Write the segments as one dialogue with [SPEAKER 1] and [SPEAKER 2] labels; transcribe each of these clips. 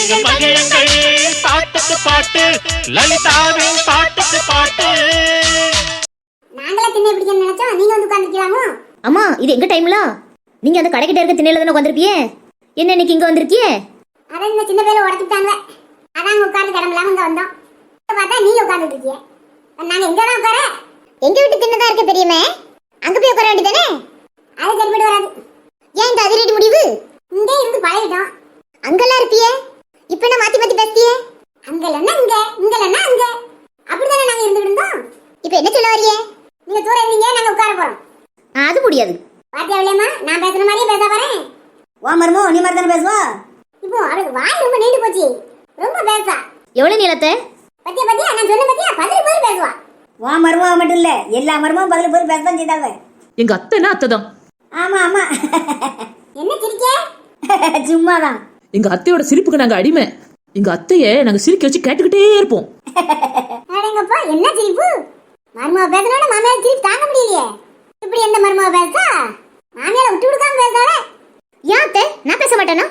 [SPEAKER 1] மகிழுங்கள் மகிழுங்கள், பாட்டுக்கு பாட்டு, லலிதாவின் பாட்டுக்கு பாட்டு.
[SPEAKER 2] நாங்களே திண்ணை பிடிக்க நினைச்சோம், நீங்க வந்து உட்கார்ந்துக்கலாமோ?
[SPEAKER 3] அம்மா, இது எங்க டைம்ல? நீங்க அந்த கடைக்கிட்ட இருக்க திண்ணையில தானே உட்காந்துருப்பியே, என்ன இன்னைக்கு இங்க வந்திருக்கியே?
[SPEAKER 2] அதான் இந்த சின்ன பேரை உடச்சுட்டாங்க, அதான் உட்கார்ந்து கிடம்பலாம இங்க வந்தோம். பார்த்தா நீங்க உட்கார்ந்துட்டு இருக்கீங்க. நாங்க எங்க தான் உட்கார? எங்க வீட்டு திண்ணை இருக்க பெரியமே, அங்க போய் உட்கார வேண்டியதானே? அது சரிப்பட்டு வராது. ஏன் இந்த அதிரடி முடிவு? இங்கே இருந்து பழகிட்டோம். அங்கெல்லாம் இருப்பியே, இப்ப என்ன மாத்தி மாத்தி பேசியே? அங்கலன்னா இங்க, இங்கலன்னா அங்க, அப்படிதானே நாங்க இருந்துட்டு இருந்தோம். இப்ப என்ன சொல்ல வரியே? நீங்க தூரம் இருந்தீங்க, நாங்க உட்கார போறோம்.
[SPEAKER 3] அது முடியாது.
[SPEAKER 2] பாத்தியா விளையம்மா, நான் பேசுற மாதிரியே பேச போறேன்.
[SPEAKER 4] வா மருமோ, நீ மாதிரி தானே பேசுவா?
[SPEAKER 2] இப்போ அவளுக்கு வாய் ரொம்ப நீண்டு போச்சு, ரொம்ப பேசா.
[SPEAKER 3] எவ்வளவு நீளத்தை?
[SPEAKER 2] பத்தியா பத்தியா, நான் சொன்ன பத்தியா, பதில் போய் பேசுவா.
[SPEAKER 4] வா மருமோ மட்டும் இல்ல, எல்லா மருமோ பதில் போய் பேசதான் செய்தாங்க.
[SPEAKER 5] எங்க அத்தைனா அத்தைதான்.
[SPEAKER 4] ஆமா ஆமா.
[SPEAKER 2] என்ன சிரிக்க?
[SPEAKER 4] சும்மாதான்.
[SPEAKER 5] எங்க அத்தையோட சிரிப்புக்கு நாங்க அடிமை. எங்க அத்தைய நாங்க சிரிக்க வச்சு கேட்டுக்கிட்டே இருப்போம்.
[SPEAKER 2] அடங்கப்பா, என்ன சிரிப்பு? மருமக பேசுறோட மாமியார் சிரிப்பு தாங்க முடியலையே. இப்படி எந்த மருமக பேசா? மாமியாரை விட்டு விடுக்காம பேசாலே.
[SPEAKER 3] ஏன் அத்தை, நான் பேச மாட்டேனா?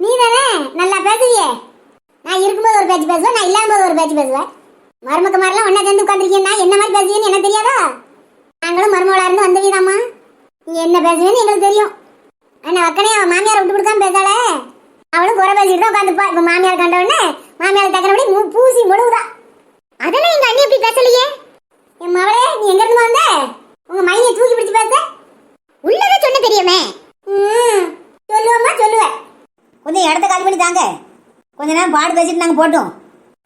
[SPEAKER 2] நீ தானே நல்லா பேசுவியே. நான் இருக்கும்போது ஒரு பேச்சு பேசுவேன், நான் இல்லாம போது ஒரு பேச்சு பேசுவேன். மருமக்க மாதிரிலாம் ஒன்னா சேர்ந்து உட்காந்துருக்கீங்கன்னா என்ன மாதிரி பேசுவீன்னு எனக்கு தெரியாதா? நாங்களும் மருமகளா இருந்து வந்தவீதாம்மா, நீ என்ன பேசுவேன்னு எங்களுக்கு தெரியும். ஆனா வக்கனே அவன் மாமியாரை விட்டு விடுக்காம பேசாலே, அவளும் குறை பேசிட்டு தான் உட்காந்துப்பா. இப்ப மாமியார் கண்ட உடனே மாமியார் தக்கனபடி பூசி முழுகுதா. அதெல்லாம் எங்க அண்ணி எப்படி பேசலையே? என் மகளே, நீ எங்க இருந்து வந்த? உங்க மையை தூக்கி பிடிச்சு பேச உள்ளதே சொன்ன தெரியுமே. சொல்லுவம்மா சொல்லுவேன்.
[SPEAKER 4] கொஞ்சம் இடத்த காலி பண்ணி தாங்க, கொஞ்ச நேரம் பாடு பேசிட்டு நாங்க போட்டோம்.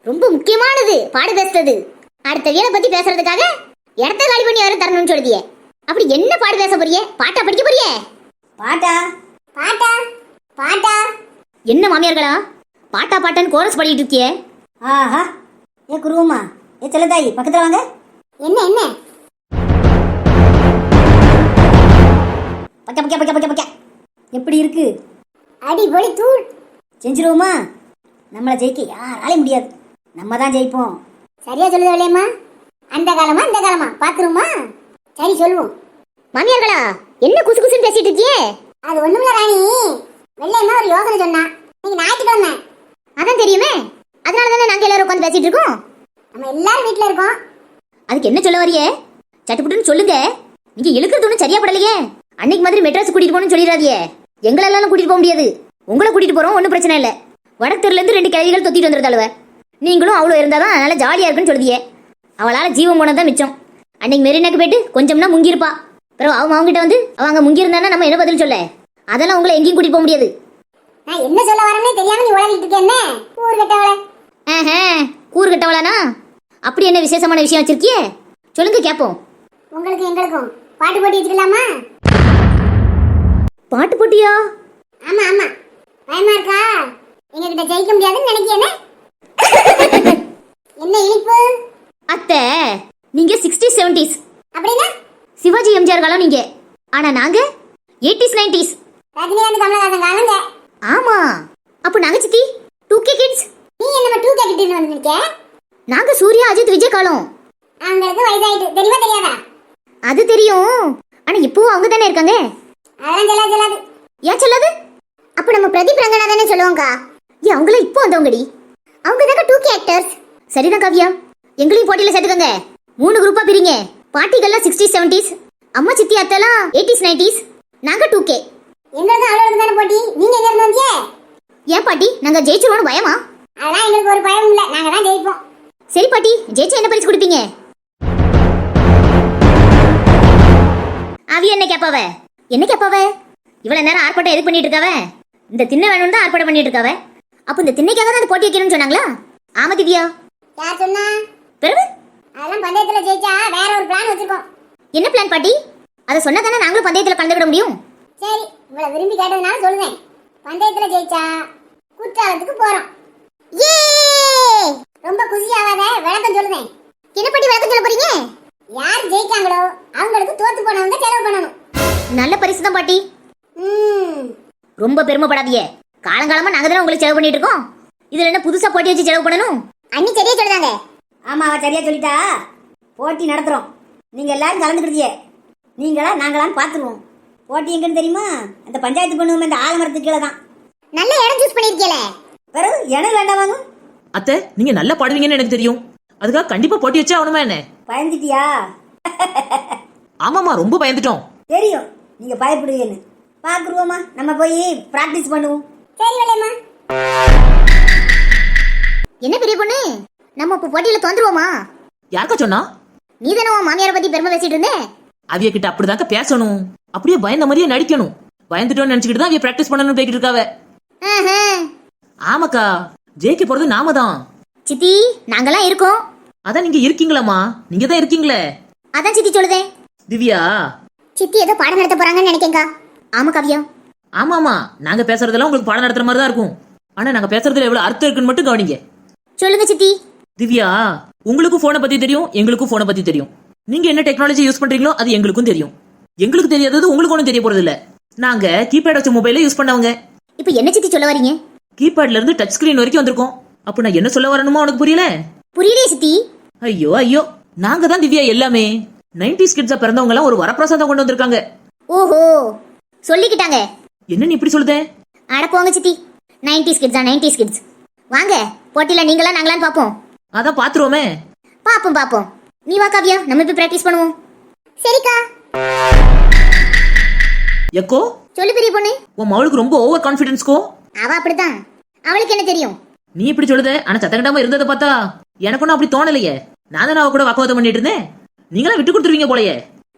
[SPEAKER 3] ரொம்ப முக்கியமானது பாடு பேசுறது. அடுத்த வீட பத்தி பேசுறதுக்காக இடத்த காலி பண்ணி வர தரணும்னு சொல்லுதியே. அப்படி என்ன பாடு பேச போறியே? பாட்டா படிக்க போறியே?
[SPEAKER 4] பாட்டா
[SPEAKER 2] பாட்டா பாட்டா?
[SPEAKER 3] என்ன மாமியார்களா பாட்டா பாட்டான்னு கோரஸ் பாடிட்டு இருக்கியே?
[SPEAKER 4] ஆஹா, ஏ குருவம்மா, ஏ செல்லத்தாயி பக்கத்துல வாங்க.
[SPEAKER 2] என்ன என்ன?
[SPEAKER 4] பக்க பக்க பக்க பக்க பக்க. எப்படி இருக்கு?
[SPEAKER 2] அடிபொலி தூள்.
[SPEAKER 4] செஞ்சிருவோமா? நம்மளை ஜெயிக்க யாராலையும் முடியாது, நம்ம தான் ஜெயிப்போம்.
[SPEAKER 2] சரியா சொல்லுது விளையம்மா. அந்த காலமா இந்த காலமா பாக்குறோமா? சரி சொல்லுவோம்.
[SPEAKER 3] மாமியார்களா என்ன குசு குசுன்னு பேசிட்டு இருக்கியே?
[SPEAKER 2] அது ஒண்ணுமில்ல ராணி, வெள்ளையம்மா ஒரு யோசனை சொன்னா. நீங்க ஞாயிற்றுக்கிழமை.
[SPEAKER 3] அதான் தெரியுமே, அதனால தானே நாங்க எல்லாரும் உட்காந்து பேசிட்டு இருக்கோம்.
[SPEAKER 2] நம்ம எல்லாரும் வீட்டுல இருக்கோம்.
[SPEAKER 3] அதுக்கு என்ன சொல்ல வரியே? சட்டுப்புட்டுன்னு சொல்லுங்க. நீங்க இழுக்கிறது ஒன்றும் சரியா படலையே. அன்னைக்கு மாதிரி மெட்ராஸ் கூட்டிட்டு போகணும்னு சொல்லிடாதியே. எங்களெல்லாம் கூட்டிட்டு போக முடியாது, உங்களை கூட்டிட்டு போறோம், ஒன்றும் பிரச்சனை இல்லை. வடத்தெருல இருந்து 2 கிழவிகள் தொத்திட்டு வந்துருந்தாளுவ. நீங்களும் அவ்வளோ இருந்தாதான் நல்லா ஜாலியா இருக்குன்னு சொல்லுதியே. அவளால ஜீவம் போனதான் மிச்சம். அன்னைக்கு மெரினாக்கு போயிட்டு கொஞ்சம்னா முங்கிருப்பா. பிறகு அவங்ககிட்ட வந்து அவங்க முங்கி இருந்தானா நம்ம என்ன பதில் சொல்ல? அதெல்லாம் உங்களை எங்கேயும் கூட்டிட்டு போக முடியாது.
[SPEAKER 2] நான் என்ன சொல்ல வரேன்னே தெரியாம நீ உளறிட்டு இருக்கேன்னு ஊர் கட்டவள.
[SPEAKER 3] கூறு கட்டவளானா? அப்படி என்ன விசேஷமான விஷயம் வச்சிருக்கியே? சொல்லுங்க கேட்போம்.
[SPEAKER 2] உங்களுக்கு எங்களுக்கும் பாட்டு போட்டி வச்சுக்கலாமா?
[SPEAKER 3] பாட்டு போட்டியா?
[SPEAKER 2] ஆமா ஆமா. பயமா இருக்கா? எங்க கிட்ட ஜெயிக்க முடியாதுன்னு நினைக்கிறேனே. என்ன இனிப்பு?
[SPEAKER 3] அத்தை, நீங்க 60s 70s
[SPEAKER 2] அப்படின்னா
[SPEAKER 3] சிவாஜி எம்ஜிஆர் காலம் நீங்க. ஆனா நாங்க 80s 90s
[SPEAKER 2] ரஜினிகாந்த் கமலஹாசன் காலங்க.
[SPEAKER 3] ஆமா. அப்ப நாங்க சித்தி 2K கிட்ஸ்.
[SPEAKER 2] நீ என்னமா 2K கிட்னு வந்து நிக்க?
[SPEAKER 3] நாங்க சூர்யா அஜித் விஜய் காலம்.
[SPEAKER 2] அவங்களுக்கு வயசாயிட்டு தெரியுமா தெரியாதா?
[SPEAKER 3] அது தெரியும். ஆனா இப்போ அவங்க தானே இருக்காங்க.
[SPEAKER 2] அதெல்லாம் சொல்லாது.
[SPEAKER 3] ஏன் சொல்லாது?
[SPEAKER 2] அப்ப நம்ம பிரதீப் ரங்கனா தானே சொல்லுவோங்கா.
[SPEAKER 3] ஏன் அவங்கள இப்போ வந்தவங்கடி?
[SPEAKER 2] அவங்க தான 2K ஆக்டர்ஸ்.
[SPEAKER 3] சரிதான் காவியா, எங்களையும் போட்டியில சேர்த்துக்கங்க. 3 குரூப்பா பிரிங்க. பாட்டிகள்லாம் 60s 70s, அம்மா சித்தி அத்தெல்லாம் 80s 90s, நாங்க 2K.
[SPEAKER 2] எங்களுக்கு அவ்வளவு தானே போட்டி. நீங்க எங்க இருந்து வந்தீங்க?
[SPEAKER 3] ஏன் பாட்டி, நாங்க ஜெயிச்சிருவோம் பயமா?
[SPEAKER 2] அதெல்லாம் எங்களுக்கு ஒரு பயம் இல்ல, நாங்க தான் ஜெயிப்போம்.
[SPEAKER 3] சரி பாட்டி, ஜெயிச்சா என்ன பரிசு கொடுப்பீங்க? அவி என்ன கேப்பாவ? என்ன கேப்பாவ? இவ்வளவு நேரம் ஆர்ப்பாட்டம் எது பண்ணிட்டு இருக்காவ? இந்த திண்ணை வேணும்னு தான் ஆர்ப்பாட்டம் பண்ணிட்டு இருக்காவ. அப்ப இந்த திண்ணைக்காக தான் அந்த போட்டி வைக்கணும்னு சொன்னாங்களா? ஆமா திவ்யா.
[SPEAKER 2] யார் சொன்னா?
[SPEAKER 3] பிறகு
[SPEAKER 2] அதெல்லாம் பந்தயத்துல ஜெயிச்சா வேற ஒரு பிளான் வச்சிருக்கோம்.
[SPEAKER 3] என்ன பிளான் பாட்டி? அதை சொன்னா தானே நாங்களும் பந்தயத்துல கலந்துக்கிட முடியும்.
[SPEAKER 2] சரி, இவ்வளவு விரும்பி கேட்டதுனால சொல்லுவேன். பந்தயத்துல ஜெயிச்சா குற்றாலத்துக்கு போறோம். ஏ, ரொம்ப குஷியாவாத, விளக்கம் சொல்லுவேன்.
[SPEAKER 3] என்ன பாட்டி விளக்கம் சொல்ல போறீங்க?
[SPEAKER 2] யார் ஜெயிச்சாங்களோ அவங்களுக்கு தோத்து போனவங்க செலவு பண்ணணும்.
[SPEAKER 3] நல்ல பரிசு தான் பாட்டி. ரொம்ப பெருமைப்படாதீங்க. காலங்காலமா நாங்க தானே உங்களுக்கு செலவு பண்ணிட்டு இருக்கோம். இதுல என்ன புதுசா போட்டி வச்சு செலவு பண்ணணும்?
[SPEAKER 2] அண்ணி சரியா சொல்றாங்க.
[SPEAKER 4] ஆமா, அவ சரியா சொல்லிட்டா. போட்டி நடத்துறோம், நீங்க எல்லாரும் கலந்துக்கிட்டீங்க. நீங்களா நாங்களான்னு பாத்துருவோம். போட்டி எங்கன்னு தெரியுமா? அந்த பஞ்சாயத்து பண்ணுவோம், இந்த ஆலமரத்துக்கு கீழே தான்.
[SPEAKER 2] நல்ல இடம் சூஸ் பண்ணிருக்கீல.
[SPEAKER 4] பிறகு எனக்கு வேண்டாமாங்க.
[SPEAKER 5] அத்தை நீங்க நல்லா பாடுவீங்கன்னு எனக்கு தெரியும். அதுக்காக கண்டிப்பா போட்டி வச்சா ஆகணுமா என்ன?
[SPEAKER 4] பயந்துட்டியா?
[SPEAKER 5] ஆமாமா ரொம்ப பயந்துட்டோம்.
[SPEAKER 4] தெரியும் நீங்க பயப்படுவீங்கன்னு. பாக்குருவோமா, நம்ம போய் பிராக்டிஸ் பண்ணுவோம்.
[SPEAKER 2] சரி வள்ளியம்மா.
[SPEAKER 3] என்ன பெரிய பொண்ணு, நம்ம இப்போ போட்டியில தோந்துருவோமா?
[SPEAKER 5] யாருக்கா சொன்னா?
[SPEAKER 3] நீ தானே உன் மாமியாரை பத்தி பெருமை பேசிட்டு இருந்தே.
[SPEAKER 5] அவிய கிட்ட அப்படிதாக்க பேசணும், அப்படியே பயந்த மாதிரியே நடிக்கணும். பயந்துட்டோம்னு நினைச்சுக்கிட்டு தான் அவிய பிராக்டிஸ் பண்ணணும்னு போய்கிட்டு இருக்காவ.
[SPEAKER 3] ஆஹா.
[SPEAKER 5] ஆமாக்கா, ஜெயிக்க போறது நாம தான்.
[SPEAKER 3] சித்தி நாங்கெல்லாம் இருக்கோம்.
[SPEAKER 5] அதான் நீங்க இருக்கீங்களாமா? நீங்க தான் இருக்கீங்களே.
[SPEAKER 3] அதான் சித்தி சொல்லுதேன்.
[SPEAKER 5] திவ்யா
[SPEAKER 2] சித்தி ஏதோ பாடம் நடத்த போறாங்கன்னு நினைக்கேங்க.
[SPEAKER 3] ஆமா காவியா.
[SPEAKER 5] ஆமாமா, நாங்க பேசுறதெல்லாம் உங்களுக்கு பாடம் நடத்துற மாதிரி தான் இருக்கும். ஆனா நாங்க பேசுறதுல எவ்வளவு அர்த்தம் இருக்குன்னு மட்டும் கவனிங்க.
[SPEAKER 3] சொல்லுங்க சித்தி.
[SPEAKER 5] திவ்யா, உங்களுக்கும் போனை பத்தி தெரியும், எங்களுக்கும் போனை பத்தி தெரியும். நீங்க என்ன டெக்னாலஜி யூஸ் பண்றீங்களோ அது எங்களுக்கும் தெரியும். எங்களுக்கு தெரியாதது உங்களுக்கு ஒன்றும் தெரிய போறது இல்ல. நாங்க கீபேட் வச்ச மொபைல யூஸ் பண்ணவங்க.
[SPEAKER 3] இப்போ என்ன சித்தி சொல்ல வரீங்க?
[SPEAKER 5] கீபேட்ல இருந்து டச் ஸ்கிரீன் வரைக்கும் வந்திருக்கோம். அப்ப நான் என்ன சொல்ல வரணுமோ உனக்கு புரியல?
[SPEAKER 3] புரியலையே சித்தி.
[SPEAKER 5] ஐயோ ஐயோ, நாங்க தான் திவ்யா எல்லாமே. 90s கிட்ஸா பிறந்தவங்க எல்லாம் ஒரு வரப்பிரசாதம் கொண்டு வந்திருக்காங்க.
[SPEAKER 3] ஓஹோ சொல்லிக்கிட்டாங்க.
[SPEAKER 5] என்ன நீ இப்படி சொல்லுதே?
[SPEAKER 3] அட போங்க சித்தி. 90s கிட்ஸா 90s kids. வாங்க போட்டியில நீங்களா நாங்களான்னு பாப்போம்.
[SPEAKER 5] அதான் பாத்துருவோமே.
[SPEAKER 3] பாப்போம் பாப்போம். நீ வா காவியா, நம்ம இப்ப பிராக்டிஸ் பண்ணுவோம்.
[SPEAKER 2] சரிக்கா.
[SPEAKER 5] எக்கோ
[SPEAKER 3] சொல்லு பெரிய பொண்ணு.
[SPEAKER 5] உன் மவளுக்கு ரொம்ப ஓவர் கான்பிடன்ஸ்கோ.
[SPEAKER 3] அவ அப்படித்தான். அவளுக்கு என்ன தெரியும்?
[SPEAKER 5] நீ இப்படி சொல்லுத, ஆனா சத்தங்கடாம இருந்ததை பார்த்தா எனக்கு ஒன்னும் அப்படி தோணலையே. நான் தான் அவ கூட வாக்குவாதம் பண்ணிட்டு இருந்தேன். நீங்களா விட்டு கொடுத்துருவீங்க போலயே.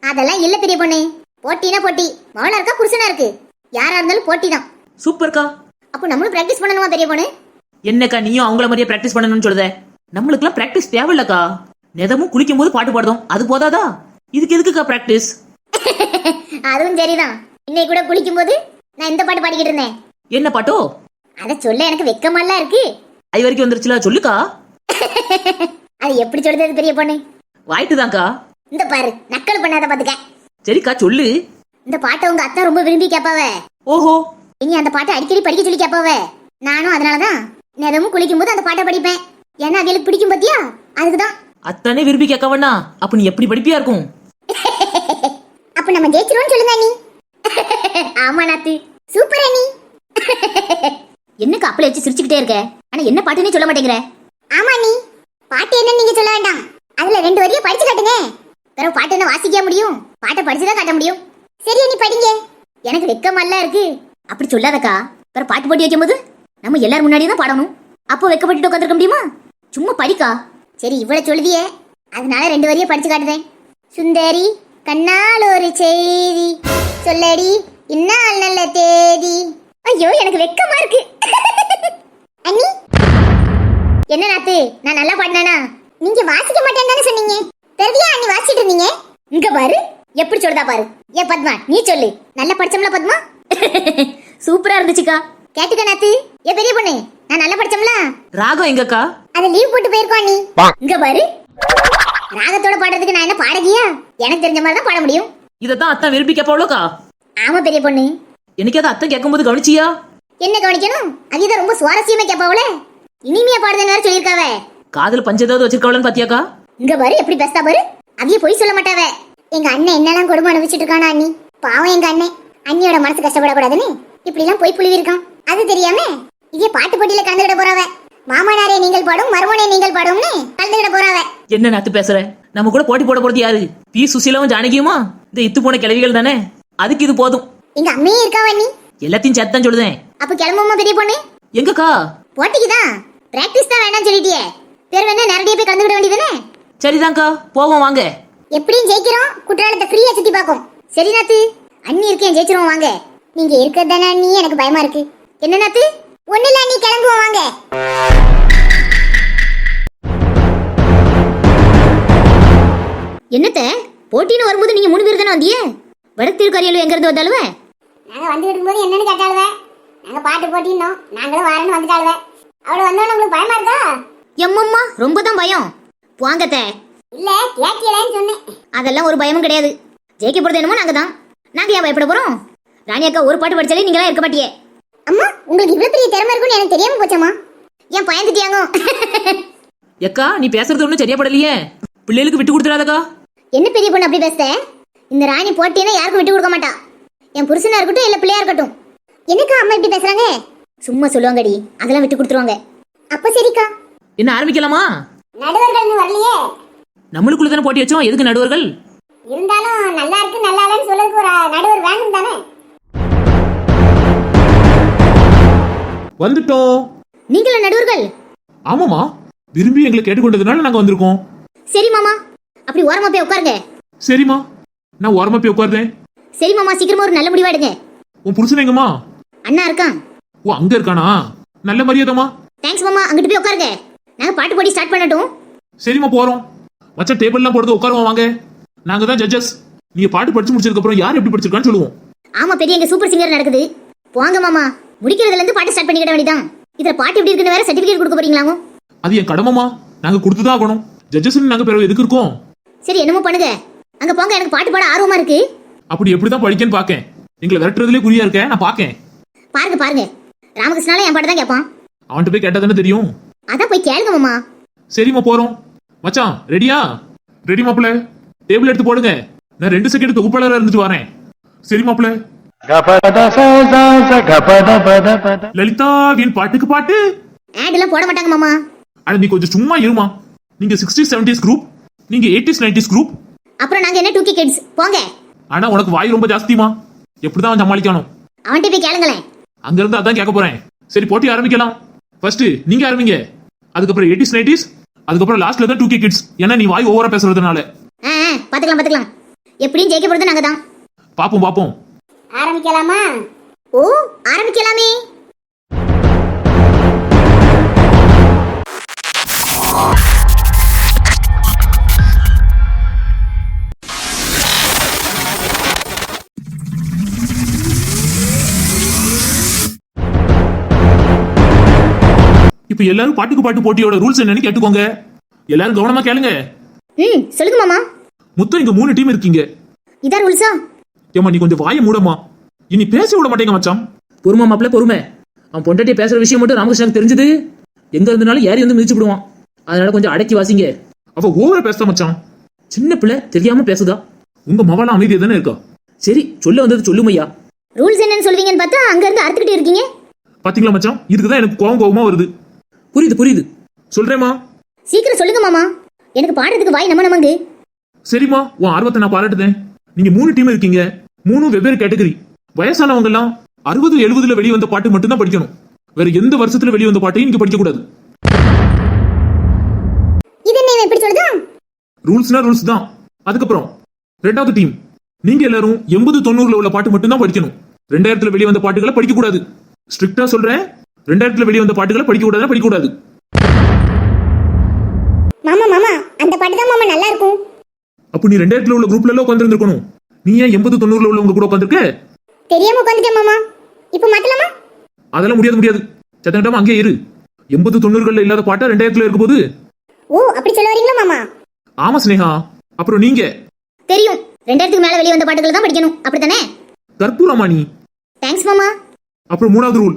[SPEAKER 3] அதெல்லாம் இல்ல பெரிய பொண்ணு. போட்டினா போட்டி. மவளா இருக்கா புருஷனா இருக்கு, யாரா இருந்தாலும் போட்டி தான்.
[SPEAKER 5] சூப்பர்க்கா.
[SPEAKER 3] அப்போ நம்மளும் பிராக்டிஸ் பண்ணணுமா பெரிய பொண்ணு?
[SPEAKER 5] என்னக்கா நீயும் அவங்கள மாதிரியே பிராக்டிஸ் பண்ணணும்னு சொல்லுத? நம்மளுக்குலாம் பிராக்டிஸ் தேவையில்லக்கா. நெதமும் குளிக்கும் போது பாட்டு பாடுதோம், அது போதாதா? இதுக்கு எதுக்குக்கா பிராக்டிஸ்?
[SPEAKER 3] அதுவும் சரிதான். இன்னைக்கு கூட குளிக்கும் போது நான் இந்த பாட்டு பாடிக்கிட்டு இருந்தேன்.
[SPEAKER 5] என்ன பாட்டோ?
[SPEAKER 3] அத சொல்ல எனக்கு வெக்கமாலாம் இருக்கு.
[SPEAKER 5] ஐ வரைக்கும் வந்துருச்சுல, சொல்லுக்கா.
[SPEAKER 3] அது எப்படி சொல்றது பெரிய பொண்ணு?
[SPEAKER 5] வாய்ட்டுதான்க்கா.
[SPEAKER 3] இந்த பாரு, நக்கல் பண்ணாத பாத்துக்க.
[SPEAKER 5] சரிக்கா சொல்லு.
[SPEAKER 3] இந்த பாட்டை உங்க அத்தா ரொம்ப விரும்பி கேட்பாவ.
[SPEAKER 5] ஓஹோ,
[SPEAKER 3] இனி அந்த பாட்டை அடிக்கடி படிக்க சொல்லி கேட்பாவ. நானும் அதனாலதான் நேரமும் குளிக்கும் போது அந்த பாட்டை படிப்பேன். ஏன்னா அவளுக்கு பிடிக்கும் பாத்தியா, அதுக்குதான்.
[SPEAKER 5] அத்தானே விரும்பி கேட்கவனா? அப்ப நீ எப்படி படிப்பியா இருக்கும்?
[SPEAKER 2] அப்ப நம்ம ஜெயிச்சிருவோம்னு சொல்லுங்க அண்ணி.
[SPEAKER 3] ஆமா நாத்து.
[SPEAKER 2] சூப்பர் அண்ணி.
[SPEAKER 3] என்னக்கு அப்பளை வச்சு சிரிச்சுக்கிட்டே இருக்க, ஆனா என்ன பாட்டுன்னே சொல்ல மாட்டேங்கிற?
[SPEAKER 2] ஆமா அண்ணி, பாட்டு என்னன்னு நீங்க சொல்ல வேண்டாம். அதுல 2 வரியை படிச்சு காட்டுங்க.
[SPEAKER 3] பிறகு பாட்டு என்ன வாசிக்க முடியும்? பாட்டை படிச்சுதான் காட்ட முடியும்.
[SPEAKER 2] சரி அண்ணி படிங்க.
[SPEAKER 3] எனக்கு வெக்கமல்ல இருக்கு. அப்படி சொல்லாதக்கா. பிறகு பாட்டு போட்டி வைக்கும் போது நம்ம எல்லாரும் முன்னாடியே தான் பாடணும். அப்போ வெக்கப்பட்டு உட்காந்துருக்க முடியுமா? சும்மா படிக்கா. சரி இவ்வளவு சொல்லுதியே, அதனால 2 வரியை படிச்சு காட்டுதேன். சுந்தரி கண்ணால் ஒரு செய்தி சொல்லடி, இந்நாள் நல்ல தேதி. ஐயோ எனக்கு வெக்கமா இருக்கு.
[SPEAKER 2] அண்ணி
[SPEAKER 3] என்ன நாத்து, நான் நல்லா பாடினானா?
[SPEAKER 2] நீங்க வாசிக்க மாட்டேன்னு தானே சொன்னீங்க. தெரியா அண்ணி வாசிட்டு இருந்தீங்க.
[SPEAKER 3] இங்க பாரு எப்படி சொல்றதா பாரு. ஏ பத்மா நீ சொல்லு. நல்லா படிச்சோம்ல பத்மா? சூப்பரா இருந்துச்சுக்கா. கேட்டுக்க நாத்து. ஏ பெரிய பொண்ணு, நான் நல்லா படிச்சோம்ல?
[SPEAKER 5] ராகம் எங்கக்கா?
[SPEAKER 2] அது லீவ் போட்டு போயிருக்கோம் அண்ணி.
[SPEAKER 3] இங்க பாரு, ராகத்தோட பாடுறதுக்கு நான் என்ன பாடகியா? எனக்கு தெரிஞ்ச மாதிரி தான் பாட முடியும்.
[SPEAKER 5] இதத்தான் அத்தான் விரும்பி கேட்பாவளோக்கா?
[SPEAKER 3] ஆமா பெரிய பொண்ணு.
[SPEAKER 5] எனக்கு அதை அத்தான் கேட்கும் போது கவனிச்சியா?
[SPEAKER 3] என்ன கவனிக்கணும்? அதுதான் ரொம்ப சுவாரஸ்யமா கேட்பாவல. இனிமையா பாடுதுன்னு வேற சொல்லியிருக்காவ.
[SPEAKER 5] காதல் பஞ்ச ஏதாவது வச்சிருக்காவளன்னு பாத்தியாக்கா?
[SPEAKER 3] இங்க பாரு எப்படி பேசுதா பாரு. அவிய பொய் சொல்ல மாட்டாவ.
[SPEAKER 2] எங்க அண்ணன் என்னெல்லாம் கொடுமை அனுபவிச்சுட்டு இருக்கானா அண்ணி. பாவம் எங்க அண்ணன். அண்ணியோட மனசு கஷ்டப்படக்கூடாதுன்னு இப்படி எல்லாம் போய் புழுவி இருக்கான். அது தெரியாம இதே பாட்டு போட்டியில கலந்துகிட போறாவ. மாமனாரே நீங்கள் பாடும், மருமனே நீங்கள் பாடும்னு கலந்துகிட போறாவ.
[SPEAKER 5] என்ன நாத்து பேசுற? நம்ம கூட போட்டி போட போறது யாரு? பி சுசீலாவும் ஜானகியுமா? இந்த இத்து போன கிளவிகள் தானே. அதுக்கு இது போதும்.
[SPEAKER 2] எங்க அம்மையே இருக்காவ அண்ணி.
[SPEAKER 5] எல்லாத்தையும் சேர்த்தான் சொல்லுதேன்.
[SPEAKER 3] அப்ப கிளம்புமா பெரிய பொண்ணு?
[SPEAKER 5] எங்கக்கா?
[SPEAKER 3] போட்டிக்குதான். பிராக்டிஸ் தான் வேண்டாம்னு சொல்லிட்டியே. பேர் வேணா நேரடியா போய் கலந்துக்கிட வேண்டியதானே?
[SPEAKER 5] சரிதான்க்கா, போவோம் வாங்க.
[SPEAKER 2] எப்படியும் ஜெயிக்கிறோம். குற்றாலத்தை ஃப்ரீயா சுத்தி பார்க்கும்.
[SPEAKER 3] சரி நாத்து, அண்ணி இருக்கேன், ஜெயிச்சிருவோம் வாங்க.
[SPEAKER 2] நீங்க இருக்கிறது தானே அண்ணி, எனக்கு பயமா இருக்கு.
[SPEAKER 3] என்ன நாத்து?
[SPEAKER 2] ஒண்ணு இல்ல அண்ணி, கிளம்புவோம் வாங்க.
[SPEAKER 3] என்னத்த போட்டின்னு வரும்போது நீங்க 3 பேர் தானே வந்தியே? வடத்திருக்கரியலு எங்க இருந்து வந்தாலுவே?
[SPEAKER 2] நாங்க வந்து இருக்கும்போது என்னன்னு கேட்டாளுவ. நாங்க பாட்டு போட்டினோம், நாங்களும் வரேன்னு வந்துட்டாளுவ. அவள வந்தோன்னு உங்களுக்கு பயமா இருக்கா?
[SPEAKER 3] எம்மம்மா ரொம்ப தான் பயம். வாங்கத்த.
[SPEAKER 2] இல்ல கேட்கலன்னு சொன்னேன்.
[SPEAKER 3] அதெல்லாம் ஒரு பயமும் கிடையாது. ஜெயிக்க போறது என்னமோ நாங்க தான். நாங்க ஏன் பயப்பட போறோம்? ராணி அக்கா ஒரு பாட்டு படிச்சாலே நீங்களா இருக்க மாட்டியே.
[SPEAKER 2] அம்மா உங்களுக்கு இவ்வளவு பெரிய திறமை இருக்குன்னு எனக்கு தெரியாம போச்சம்மா.
[SPEAKER 3] ஏன் பயந்துட்டியாங்க?
[SPEAKER 5] எக்கா நீ பேசுறது ஒன்னும் சரியா படலையே. பிள்ளைகளுக்கு விட்டு கொடுத்துறாதக்கா.
[SPEAKER 3] என்ன பெரிய பொண்ணு அப்படி பேசுத? இந்த ராணி போட்டினா யாருக்கும் விட்டு கொடுக்க மாட்டா. என் புருஷனா இருக்கட்டும் இல்ல பிள்ளையா இருக்கட்டும்.
[SPEAKER 2] எனக்கு அம்மா இப்படி பேசுறாங்க?
[SPEAKER 3] சும்மா சொல்லுவாங்கடி, அதெல்லாம் விட்டு கொடுத்துருவாங்க.
[SPEAKER 2] அப்ப சரிக்கா.
[SPEAKER 5] என்ன ஆரம்பிக்கலாமா?
[SPEAKER 2] நடுவர்கள் வரலையே.
[SPEAKER 5] நம்மளுக்குள்ள தானே போட்டி வச்சோம், எதுக்கு நடுவர்கள்?
[SPEAKER 2] இருந்தாலும் நல்லா இருக்கு நல்லா இல்லைன்னு சொல்றதுக்கு ஒரு நடுவர் வேணும் தானே.
[SPEAKER 1] வந்துட்டோம்.
[SPEAKER 3] நீங்களா நடுவர்கள்?
[SPEAKER 1] ஆமாமா, விரும்பி எங்களை கேட்டுக்கொண்டதுனால நாங்க வந்திருக்கோம்.
[SPEAKER 3] சரி மாமா, அப்படி ஓரமா போய் உட்காருங்க.
[SPEAKER 1] சரிம்மா, நான் ஓரமா போய் உட்கார்ந்தேன்.
[SPEAKER 3] சரி மாமா, சீக்கிரமா ஒரு நல்ல முடிவா எடுங்க.
[SPEAKER 1] உன் புருஷன் எங்கம்மா?
[SPEAKER 3] அண்ணா இருக்கான்.
[SPEAKER 1] ஓ, அங்க இருக்கானா? நல்ல மரியாதைமா.
[SPEAKER 3] தேங்க்ஸ் மாமா, அங்கிட்டு போய் உட்காருங்க. நாங்க பாட்டு போட்டி ஸ்டார்ட் பண்ணட்டும்.
[SPEAKER 1] சரிம்மா, போறோம். மச்சா டேபிள்லாம் போடுறது உட்காருவோம் வாங்க. நாங்க தான் ஜட்ஜஸ். நீங்க பாட்டு படிச்சு முடிச்சதுக்கு அப்புறம் யார் எப்படி படிச்சிருக்கான்னு சொல்லுவோம்.
[SPEAKER 3] ஆமா, பெரிய எங்க சூப்பர் சிங்கர் நடக்குது. போங்க மாமா, முடிக்கிறதுல இருந்து பாட்டு ஸ்டார்ட் பண்ணிக்கிட வேண்டியதான். இதுல பாட்டு எப்படி இருக்குன்னு வேற சர்டிபிகேட் கொடுக்க போறீங்களாமோ?
[SPEAKER 1] அது என் கடமைமா, நாங்க கொடுத்துதான் ஆகணும். ஜட்ஜஸ் நாங்க பிறகு எதுக்கு இருக்கோம்?
[SPEAKER 3] சரி, என்னமோ பண்ணுங்க. அங்க போங்க, எனக்கு பாட்டு பாட ஆர்வமா இருக்கு.
[SPEAKER 1] அப்படி எப்படிதான் படிக்கன்னு பாக்கேன். எங்களை விரட்டுறதுலே குறியா இருக்க, நான் பாக்கேன்.
[SPEAKER 3] பாருங்க பாருங்க, ராமகிருஷ்ணால என் பாட்டு தான் கேட்பான்.
[SPEAKER 1] அவன்கிட்ட போய் கேட்டா தானே தெரியும்.
[SPEAKER 3] அதான் போய் கேளுங்க மாமா.
[SPEAKER 1] சரிம்மா, போறோம். மச்சான் ரெடியா? ரெடி மாப்பிள்ள. டேபிள் எடுத்து போடுங்க. நான் 2 செகண்ட் தொகுப்பாளராக இருந்துட்டு வரேன். சரி மாப்பிள்ள. லலிதாவின் பாட்டுக்கு பாட்டு.
[SPEAKER 3] ஆட் எல்லாம் போட மாட்டாங்க மாமா.
[SPEAKER 1] அட நீ கொஞ்சம் சும்மா இருமா. நீங்க 60s 70s குரூப், நீங்க 80s 90s குரூப்.
[SPEAKER 3] அப்புறம் நாங்க என்ன 2K கிட்ஸ். போங்க.
[SPEAKER 1] ஆனா உனக்கு வாய் ரொம்ப ஜாஸ்திமா. எப்படிதான் அவன் சமாளிக்கணும்?
[SPEAKER 3] அவன்கிட்ட போய் கேளுங்களேன்.
[SPEAKER 1] அங்க இருந்து அதான் கேட்க போறேன். சரி, போட்டி ஆரம்பிக்கலாம். ஃபர்ஸ்ட் நீங்க ஆரம்பிங்க. அதுக்கப்புறம் 80s 90s, அதுக்கப்புறம் லாஸ்ட்ல தான் 2K கிட்ஸ். ஏன்னா நீ வாய் ஓவரா பேசுறதுனால.
[SPEAKER 3] பாத்துக்கலாம் பாத்துக்கலாம். எப்படியும் ஜெயிக்க போறது நாங்க தான்.
[SPEAKER 1] பாப்போம் பாப்போம்.
[SPEAKER 2] ஆரம்பிக்கலாமா?
[SPEAKER 3] ஓ, ஆரம்பிக்கலாமே.
[SPEAKER 1] இப்ப எல்லாரும் பாட்டுக்கு பாட்டு போட்டியோட ரூல்ஸ் என்னன்னு கேட்டுக்கோங்க. எல்லாரும் கவனமா கேளுங்க.
[SPEAKER 3] சொல்லுங்க மாமா.
[SPEAKER 1] மொத்தம் இங்க 3 டீம் இருக்கீங்க.
[SPEAKER 3] இதான் ரூல்ஸா?
[SPEAKER 1] ஏமா நீ கொஞ்சம் வாயை மூடமா. இனி பேச விட மாட்டேங்க மச்சான்.
[SPEAKER 5] பொறுமை மாப்பிள்ள, பொறுமை. அவன் பொண்டாட்டிய பேசுற விஷயம் மட்டும் ராமகிருஷ்ணனுக்கு தெரிஞ்சது, எங்க இருந்தனாலும் ஏறி வந்து மிதிச்சு விடுவான். அதனால கொஞ்சம் அடக்கி வாசிங்க.
[SPEAKER 1] அவ ஓவரா பேசுதா மச்சான்.
[SPEAKER 5] சின்ன பிள்ளை தெரியாம பேசுதா.
[SPEAKER 1] உங்க மவளா அமைதியா தானே இருக்கா.
[SPEAKER 5] சரி, சொல்ல வந்தது சொல்லுமையா.
[SPEAKER 3] ரூல்ஸ் என்னன்னு சொல்வீங்கன்னு பார்த்தா அங்க இருந்து அறுத்துக்கிட்டு இருக்கீங்க.
[SPEAKER 1] பாத்தீங்களா மச்சான், இதுக்குதான் எனக்கு கோவமா வருது.
[SPEAKER 5] புரியுது புரியுது.
[SPEAKER 1] சொல்றேமா.
[SPEAKER 3] சீக்கிரம் சொல்லுங்க மாமா, எனக்கு பாடுறதுக்கு வாய் நமங்கு.
[SPEAKER 1] சரிம்மா, உன் ஆர்வத்தை நான் பாராட்டுதேன். நீங்க 3 டீம் இருக்கீங்க. 3 வெவ்வேறு கேட்டகரி. வயசானவங்க எல்லாம் 60 70ல வெளியே வந்த பாட்டு மட்டும் தான் படிக்கணும். வேற எந்த வருஷத்துல வெளியே வந்த பாட்டையும் இங்க படிக்க கூடாது.
[SPEAKER 2] இது என்ன எப்படி சொல்லுதா?
[SPEAKER 1] ரூல்ஸ்னா ரூல்ஸ் தான். அதுக்கப்புறம் 2வது டீம், நீங்க எல்லாரும் 80 90ல உள்ள பாட்டு மட்டும் தான் படிக்கணும். 2000ல வெளியே வந்த பாட்டுகளை படிக்க கூடாது. ஸ்ட்ரிக்டா சொல்றேன், 2000ல வெளியே வந்த பாட்டுகளை படிக்க கூடாது.
[SPEAKER 2] மாமா மாமா, அந்த பாட்டு தான் மாமா நல்லா இருக்கும்.
[SPEAKER 1] அப்ப நீ 2000ல உள்ள குரூப்ல எல்லாம் உட்கார்ந்திருக்கணும். நீ ஏன் 80 90ல உள்ளவங்க கூட உட்கார்ந்திருக்க?
[SPEAKER 2] தெரியாம உட்காந்துட்டேன் மாமா. இப்போ மாத்தலாமா?
[SPEAKER 1] அதெல்லாம் முடியாது. சத்தங்கட்டாம அங்கேயே இரு. 80 90கள்ல இல்லாத பாட்டா 2000ல இருக்கும்போது.
[SPEAKER 2] ஓ, அப்படி சொல்ல வரீங்களா மாமா?
[SPEAKER 1] ஆமா ஸ்னேகா. அப்புறம் நீங்க
[SPEAKER 3] தெரியும், 2000க்கு மேல வெளியே வந்த பாட்டுகள் தான் படிக்கணும், அப்படித்தானே?
[SPEAKER 1] கற்பூரமா நீ.
[SPEAKER 3] தேங்க்ஸ் மாமா.
[SPEAKER 1] அப்புறம் 3வது ரூல்,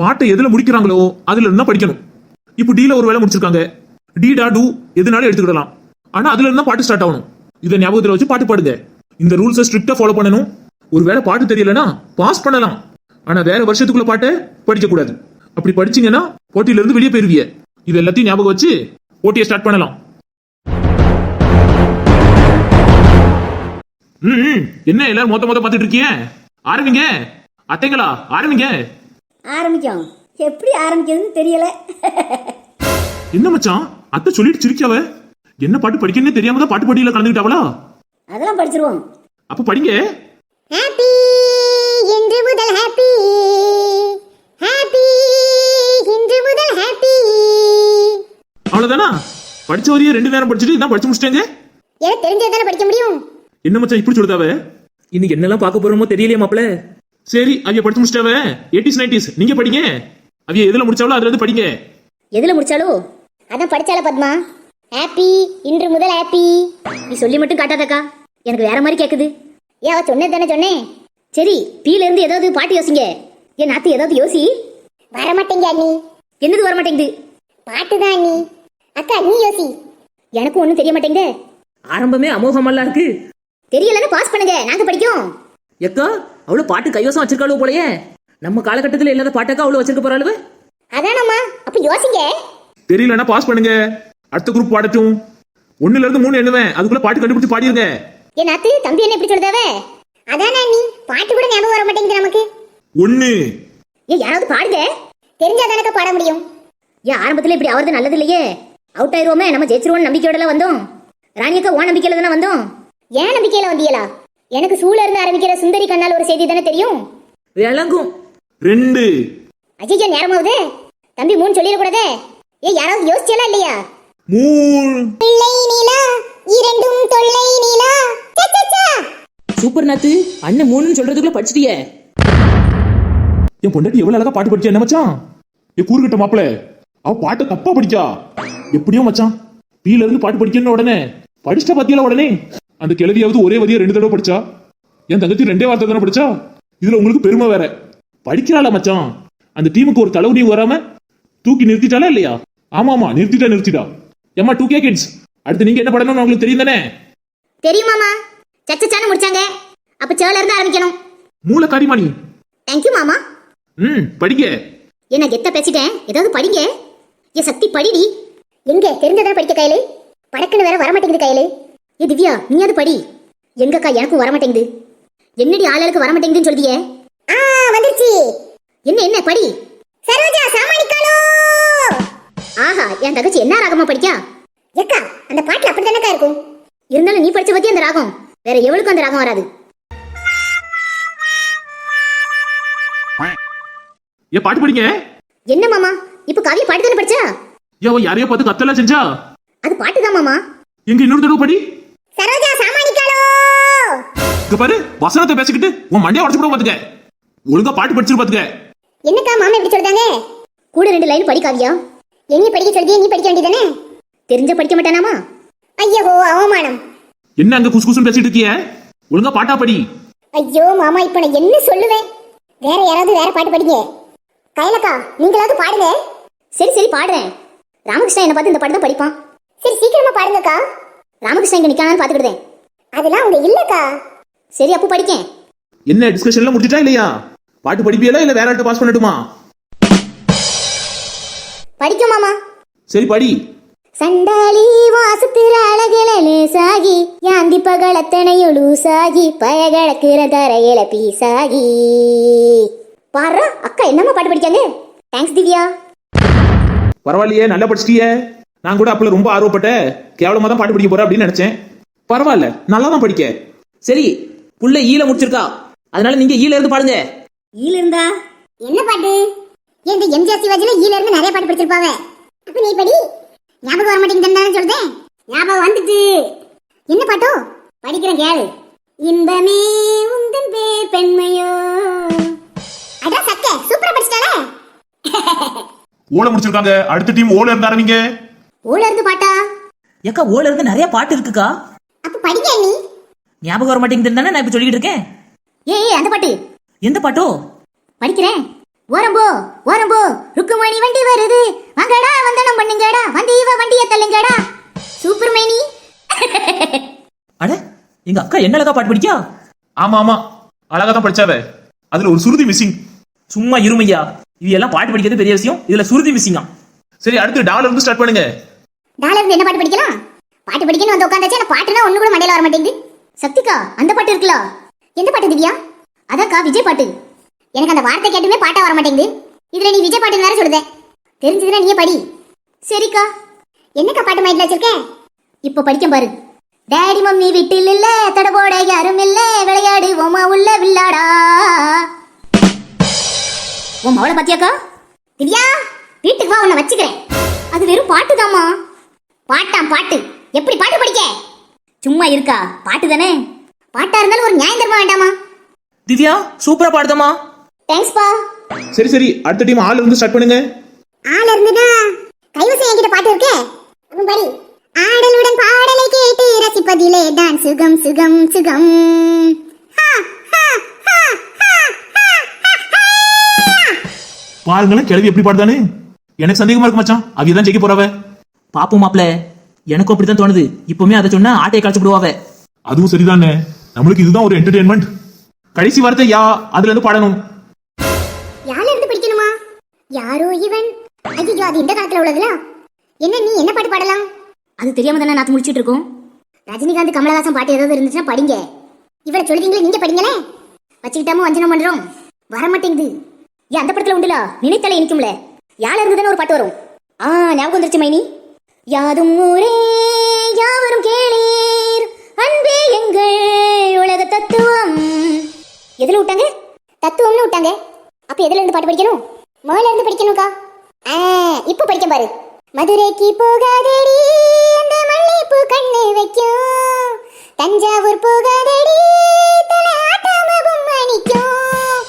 [SPEAKER 1] பாட்டை எதுல முடிக்கிறாங்களோ அதுல இருந்தா படிக்கணும். இப்போ டீல ஒரு வேலை முடிச்சிருக்காங்க. டீடா டூ எதுனாலும் எடுத்துக்கிடலாம். ஆனா அதுல இருந்தா பாட்டு ஸ்டார்ட் ஆகணும். இதை ஞாபகத்துல வச்சு பாட்டு பாடுங்க. இந்த ரூல்ஸை ஸ்ட்ரிக்டா ஃபாலோ பண்ணணும். ஒருவேளை பாட்டு தெரியலனா பாஸ் பண்ணலாம். ஆனா வேற வருஷத்துக்குள்ள பாட்டை படிக்க கூடாது. அப்படி படிச்சீங்கன்னா போட்டியில இருந்து வெளியே போயிருவீங்க. இது எல்லாத்தையும் ஞாபகம் வச்சு போட்டியை ஸ்டார்ட் பண்ணலாம். என்ன எல்லாரும் மொத்த பார்த்துட்டு இருக்கீங்க? ஆரம்பிங்க அத்தைங்களா, ஆரம்பிங்க.
[SPEAKER 4] ஆரம்பிக்கும். எப்படி ஆரம்பிக்கிறதுன்னு தெரியல.
[SPEAKER 1] என்ன மச்சான், அத்தை சொல்லிட்டு சிரிக்காவ? என்ன பாட்டு படிக்கணும்னு தெரியாம தான் பாட்டு போட்டியில கலந்துக்கிட்டாவளா?
[SPEAKER 4] அதெல்லாம் படிச்சிருவோம்.
[SPEAKER 1] அப்ப படிங்க.
[SPEAKER 2] ஹாப்பி இன்று முதல் ஹாப்பி, ஹாப்பி இன்று முதல் ஹாப்பி.
[SPEAKER 1] அவ்வளவுதானா? படிச்ச வரையே 2 நேரம் படிச்சுட்டு இதான் படிச்சு முடிச்சிட்டேங்க.
[SPEAKER 2] எனக்கு தெரிஞ்சதானே படிக்க முடியும்.
[SPEAKER 1] என்ன மச்சான் இப்படி சொல்லுதாவ?
[SPEAKER 5] இன்னைக்கு என்னெல்லாம் பார்க்க போறோமோ தெரியலையே மாப்பிள்ள.
[SPEAKER 1] சரி, அவைய படிச்சு முடிச்சிட்டாவ. 80s 90s நீங்க படிங்க. அவைய எதுல முடிச்சாவளோ அதுல இருந்து படிங்க.
[SPEAKER 3] எதுல முடிச்சாலோ அதான் படிச்சால பத்மா. ஹாப்பி இன்று முதல் ஹாப்பி. நீ சொல்லி மட்டும் காட்டாதக்கா, எனக்கு வேற மாதிரி கேக்குது. ஏன் அவ சொன்னது தானே சொன்னேன். சரி, பீல இருந்து ஏதாவது பாட்டு யோசிங்க. என் நாத்து ஏதாவது யோசி.
[SPEAKER 2] வரமாட்டேங்க அண்ணி.
[SPEAKER 3] என்னது வர மாட்டேங்குது?
[SPEAKER 2] பாட்டு தான் அண்ணி. அக்கா நீ யோசி.
[SPEAKER 3] எனக்கும் ஒன்றும் தெரிய மாட்டேங்குதே.
[SPEAKER 5] ஆரம்பமே அமோகமெல்லாம் இருக்கு.
[SPEAKER 3] தெரியலன்னு பாஸ் பண்ணுங்க, நாங்க படிக்கும்.
[SPEAKER 5] எக்கா அவ்வளவு பாட்டு கைவசம் வச்சிருக்காளோ போலயே. நம்ம காலகட்டத்தில் இல்லாத பாட்டக்கா அவ்வளவு வச்சிருக்க போற அளவு.
[SPEAKER 2] அதானம்மா, அப்ப யோசிங்க.
[SPEAKER 1] தெரியலன்னா பாஸ் பண்ணுங்க, அடுத்த குரூப் பாடட்டும். 1ல இருந்து 3 எண்ணுவேன், அதுக்குள்ள பாட்டு கண்டுபிடிச்சு பாடிருங்க.
[SPEAKER 2] என் அத்து தம்பி என்ன இப்படி சொல்றதாவே? அதானே நீ பாட்டு கூட ஞாபகம் வர மாட்டேங்குது நமக்கு.
[SPEAKER 1] 1
[SPEAKER 3] ஏ யாராவது பாடுங்க.
[SPEAKER 2] தெரிஞ்சாதானக்க பாட முடியும்.
[SPEAKER 3] ஏன் ஆரம்பத்துல இப்படி ஆவறது நல்லது இல்லையே. அவுட் ஆயிருவோமே, நம்ம ஜெயிச்சிருவோம் நம்பிக்கையோட வந்தோம். ராணியக்கா ஓ நம்பிக்கையில தானே வந்தோம்.
[SPEAKER 2] ஏன் நம்பிக்கையில வந்தியலா? எனக்கு சூழ இருந்து ஆரம்பிக்கிற சுந்தரி கண்ணால் ஒரு செய்தி தானே தெரியும்.
[SPEAKER 5] விளங்கும்.
[SPEAKER 1] 2
[SPEAKER 2] அஜய்யா நேரமாவுதே. தம்பி 3 சொல்லிடக்கூடாதே. ஏ யாராவது யோசிச்சலாம் இல்லையா?
[SPEAKER 1] 3
[SPEAKER 2] பிள்ளை நிலா இரண்டும் தொல்லை நிலா.
[SPEAKER 5] சூப்பர் நாத்து, அண்ணன் 3ன்னு சொல்றதுக்குள்ள படிச்சிட்டியே.
[SPEAKER 1] என் பொண்டாட்டி எவ்வளவு அழகா பாட்டு படிச்சா என்ன மச்சான்? என் கூறுகிட்ட மாப்பிள, அவ பாட்டை தப்பா படிச்சா. எப்படியோ மச்சான், பீல இருந்து பாட்டு படிக்கணும் உடனே படிச்சுட்டா பாத்தியல உடனே. அந்த கிழவியாவது ஒரே வரியா 2 தடவை படிச்சா. என் தங்கச்சி 2 வார்த்தை தானே படிச்சா. இதுல உங்களுக்கு பெருமை வேற. படிக்கிறாளா மச்சான்? அந்த டீமுக்கு ஒரு தலைவலியும் வராம தூக்கி நிறுத்திட்டாளா இல்லையா? ஆமா நிறுத்திட்டா. ஏமா 2K கிட்ஸ், அடுத்து நீங்க என்ன பண்ணணும்னு உங்களுக்கு தெரியும் தானே?
[SPEAKER 2] தெரியுமாமா, சச்சச்சான்னு முடிச்சாங்க. அப்ப சேல இருந்து ஆரம்பிக்கணும்.
[SPEAKER 1] மூல காரிமானி.
[SPEAKER 2] தேங்க்யூ மாமா.
[SPEAKER 1] படிக்க.
[SPEAKER 2] என்ன கெத்த பேசிட்டேன், ஏதாவது படிங்க. ஏ சக்தி படிடி. எங்க தெரிஞ்சதா படிக்க கையில படக்குன்னு வேற வரமாட்டேங்குது கையில. ஏ திவ்யா நீயாவது படி. எங்கக்கா எனக்கும் வரமாட்டேங்குது. என்னடி ஆளுக்கு வரமாட்டேங்குதுன்னு சொல்லியே? வந்துருச்சு. என்ன படி. சரோஜா சாமானிக்காலோ. ஆஹா, என் தங்கச்சி என்ன ராகமா படிக்கா? ஏக்கா அந்த பாட்டுல அப்படித்தானக்கா இருக்கும். இருந்தாலும் நீ படிச்ச பத்தி அந்த ராகம் வேற எவளுக்கும் அந்த ராகம் வராது.
[SPEAKER 1] ஏ பாட்டு படிங்க.
[SPEAKER 2] என்ன மாமா, இப்ப காவிய பாட்டு தானே படிச்சா?
[SPEAKER 1] ஏ யாரையோ பார்த்து கத்தலாம் செஞ்சா?
[SPEAKER 2] அது பாட்டு தான் மாமா.
[SPEAKER 1] எங்க இன்னொரு தடவை படி.
[SPEAKER 2] சரோஜா சாமானிக்காலோ.
[SPEAKER 1] இங்க பாரு, வசனத்தை பேசிக்கிட்டு உன் மண்டையை உடச்சு கூட பாத்துக்க. ஒழுங்கா பாட்டு படிச்சிரு பாத்துக்க.
[SPEAKER 2] என்னக்கா மாமா இப்படி சொல்றாங்க? கூட 2 லைன் படி காவியா. என்ன படிக்க சொல்றியே, நீ படிக்க வேண்டியதானே? தெரிஞ்ச படிக்க மாட்டானாமா? ஐயோ அவமானம்.
[SPEAKER 1] என்ன அங்க குசு குசுன்னு பேசிட்டு இருக்கிய? ஒழுங்கா பாட்டா படி.
[SPEAKER 2] ஐயோ மாமா, இப்ப நான் என்ன சொல்லுவேன்? வேற யாராவது வேற பாட்டு படிங்க. கைலக்கா நீங்களாவது பாடுங்க. சரி பாடுறேன். ராமகிருஷ்ணா என்ன பார்த்து இந்த பாட்டு தான் படிப்பான். சரி சீக்கிரமா பாடுங்கக்கா. ராமகிருஷ்ணா இங்க நிக்கானான்னு பாத்துக்கிட்டேன். அதெல்லாம் அவங்க இல்லக்கா. சரி அப்போ படிக்கேன்.
[SPEAKER 1] என்ன டிஸ்கஷன்ல முடிச்சிட்டா இல்லையா? பாட்டு படிப்பியல இல்ல வேற ஆள்கிட்ட பாஸ் பண்ணட்டுமா?
[SPEAKER 2] படிக்கும் மாமா.
[SPEAKER 1] சரி படி.
[SPEAKER 2] சண்டாளி வாசத்திர அழகில லேசாகி யாந்தி பகலத்தனையும் லூசாகி பயகழக்கிற தரையில பீசாகி. பாரு அக்கா என்னம்மா பாட்டு படிக்காங்க. தேங்க்ஸ் திவ்யா.
[SPEAKER 1] பரவாயில்லையே, நல்லா படிச்சிட்டியே. நான் கூட அப்பல ரொம்ப ஆர்வப்பட்டேன், கேவலமா தான் பாட்டு படிக்க போற அப்படின்னு நினைச்சேன். பரவாயில்ல, நல்லா தான் படிக்க.
[SPEAKER 5] சரி, புள்ள ஈல முடிச்சிருக்கா, அதனால நீங்க ஈல இருந்து பாடுங்க.
[SPEAKER 4] ஈல இருந்தா
[SPEAKER 2] என்ன பாட்டு? இந்த எம்ஜிஆர் சிவாஜில ஈல இருந்து நிறைய பாட்டு படிச்சிருப்பாங்க. அப்ப நீ படி. ஞாபகம் வர மாட்டேங்குதுன்னு சொல்றேன். ஞாபகம் வந்துட்டு. என்ன பாட்டோ? படிக்கிறேன் கேளு. இன்பமே உந்தன் பேர் பெண்மையோ. அட சக்கே, சூப்பரா படிச்சிட்டாளே.
[SPEAKER 1] ஓல முடிச்சிருக்காங்க. அடுத்த டீம் ஓல இருந்து ஆரம்பிங்க.
[SPEAKER 2] ஓல இருந்து பாட்டா?
[SPEAKER 5] ஏக்கா ஓல இருந்து நிறைய பாட்டு இருக்குக்கா.
[SPEAKER 2] அப்ப படிங்க நீ.
[SPEAKER 5] ஞாபகம் வர மாட்டேங்குதுன்னு தானே நான் இப்ப சொல்லிட்டு இருக்கேன்.
[SPEAKER 2] ஏய் அந்த பாட்டு.
[SPEAKER 5] எந்த பாட்டோ?
[SPEAKER 2] படிக்கிறேன். ஓரம்போ ருக்குமணி வண்டி வருது, வாங்கடா வந்தனம் பண்ணுங்கடா, வந்து இவ வண்டியை தள்ளுங்கடா. சூப்பர் மைனி.
[SPEAKER 5] அட எங்க அக்கா என்ன அழகா பாட்டு படிக்கா.
[SPEAKER 1] ஆமா அழகா தான் படிச்சாவ. அதுல ஒரு சுருதி மிஸ்ஸிங்.
[SPEAKER 5] சும்மா இருமையா, இது எல்லாம் பாட்டு படிக்கிறது பெரிய விஷயம், இதுல சுருதி மிஸ்ஸிங்கா.
[SPEAKER 1] சரி அடுத்து டாலர் இருந்து ஸ்டார்ட் பண்ணுங்க.
[SPEAKER 2] டாலர் இருந்து என்ன பாட்டு படிக்கலாம்? பாட்டு படிக்கணும் வந்து உட்காந்தாச்சு, ஆனா பாட்டுனா ஒண்ணு கூட மண்டையில வர மாட்டேங்குது. சக்திகா அந்த பாட்டு இருக்குல்ல. எந்த பாட்டு திவ்யா? அதான்க்கா விஜய் பாட்டு. எனக்கு அந்த வார்த்தை கேட்டுமே பாட்டா வர மாட்டேங்குது. இதுல நீ விஜய் பாட்டு வேற சொல்லுத. தெரிஞ்சதுன்னா நீயே படி. சரிக்கா. என்னக்கா பாட்டு மைண்ட்ல வச்சிருக்க? இப்ப படிக்க பாரு. டேடி மம்மி வீட்டில் இல்ல, தடபோட யாரும் இல்ல, விளையாடு ஓமா உள்ள வில்லாடா. உன் மவளை பாத்தியாக்கா? திவ்யா வீட்டுக்கு வா, உன்னை வச்சுக்கிறேன். அது வெறும் பாட்டு தாமா. பாட்டாம் பாட்டு. எப்படி பாட்டு படிக்க? சும்மா இருக்கா, பாட்டு தானே. பாட்டா இருந்தாலும் ஒரு நியாயம் தருமா வேண்டாமா?
[SPEAKER 5] திவ்யா சூப்பரா பாடுதமா.
[SPEAKER 2] தேங்க்ஸ் பா.
[SPEAKER 1] சரி அடுத்த டீம் ஆள் இருந்து ஸ்டார்ட் பண்ணுங்க.
[SPEAKER 2] ஆள் இருந்துனா கைவசம் என்கிட்ட பாட்டு இருக்கே, அப்ப படி. ஆடலுடன் பாடலை கேட்டு ரசிப்பதிலே தான் சுகம் சுகம் சுகம்.
[SPEAKER 1] பாருங்களேன் கிளவி எப்படி பாடுதானே. எனக்கு சந்தேகமா இருக்கு மச்சான், அவிதான் ஜெயிக்க போறவ.
[SPEAKER 5] பாப்போம் மாப்ள, எனக்கும் அப்படித்தான் தோணுது. இப்பவுமே அதை சொன்னா ஆட்டையை கழிச்சு விடுவாவ.
[SPEAKER 1] அதுவும் சரிதானே, நம்மளுக்கு இதுதான் ஒரு என்டர்டெயின்மெண்ட். கடைசி வார்த்தை யா, அதுல இருந்து பாடணும்.
[SPEAKER 2] யாரோ இவன். ஐயோ, அது இந்த காலத்துல உள்ளதுல. என்ன நீ என்ன பாட்டு பாடலாம்?
[SPEAKER 3] அது தெரியாம தானே நாத்து முடிச்சிட்டு இருக்கோம்.
[SPEAKER 2] ரஜினிகாந்த் கமலஹாசன் பாட்டு ஏதாவது இருந்துச்சுன்னா படிங்க. இவளை சொல்றீங்களே, நீங்க படிங்களே. வச்சுக்கிட்டாம வஞ்சனம் பண்றோம். வர மாட்டேங்குது.
[SPEAKER 3] ஏன் அந்த படத்துல உண்டுல நினைத்தலை இனிக்கும்ல, யாழ இருந்துதானே ஒரு பாட்டு வரும். ஞாபகம் வந்துருச்சு மைனி. யாதும் ஊரே யாவரும் கேளீர் அன்பே எங்கள் உலக தத்துவம். எதுல விட்டாங்க?
[SPEAKER 2] தத்துவம்னு விட்டாங்க. அப்ப எதுல இருந்து பாட்டு படிக்கணும்? முதல்ல இருந்து படிக்கணும்க்கா. இப்ப படிக்க பாரு. மதுரைக்கு போகாதடி அந்த மல்லிப்பூ கண்ணு வைக்கும், தஞ்சாவூர் போகாதடி தலை ஆட்டாம பொம்மணிக்கும்.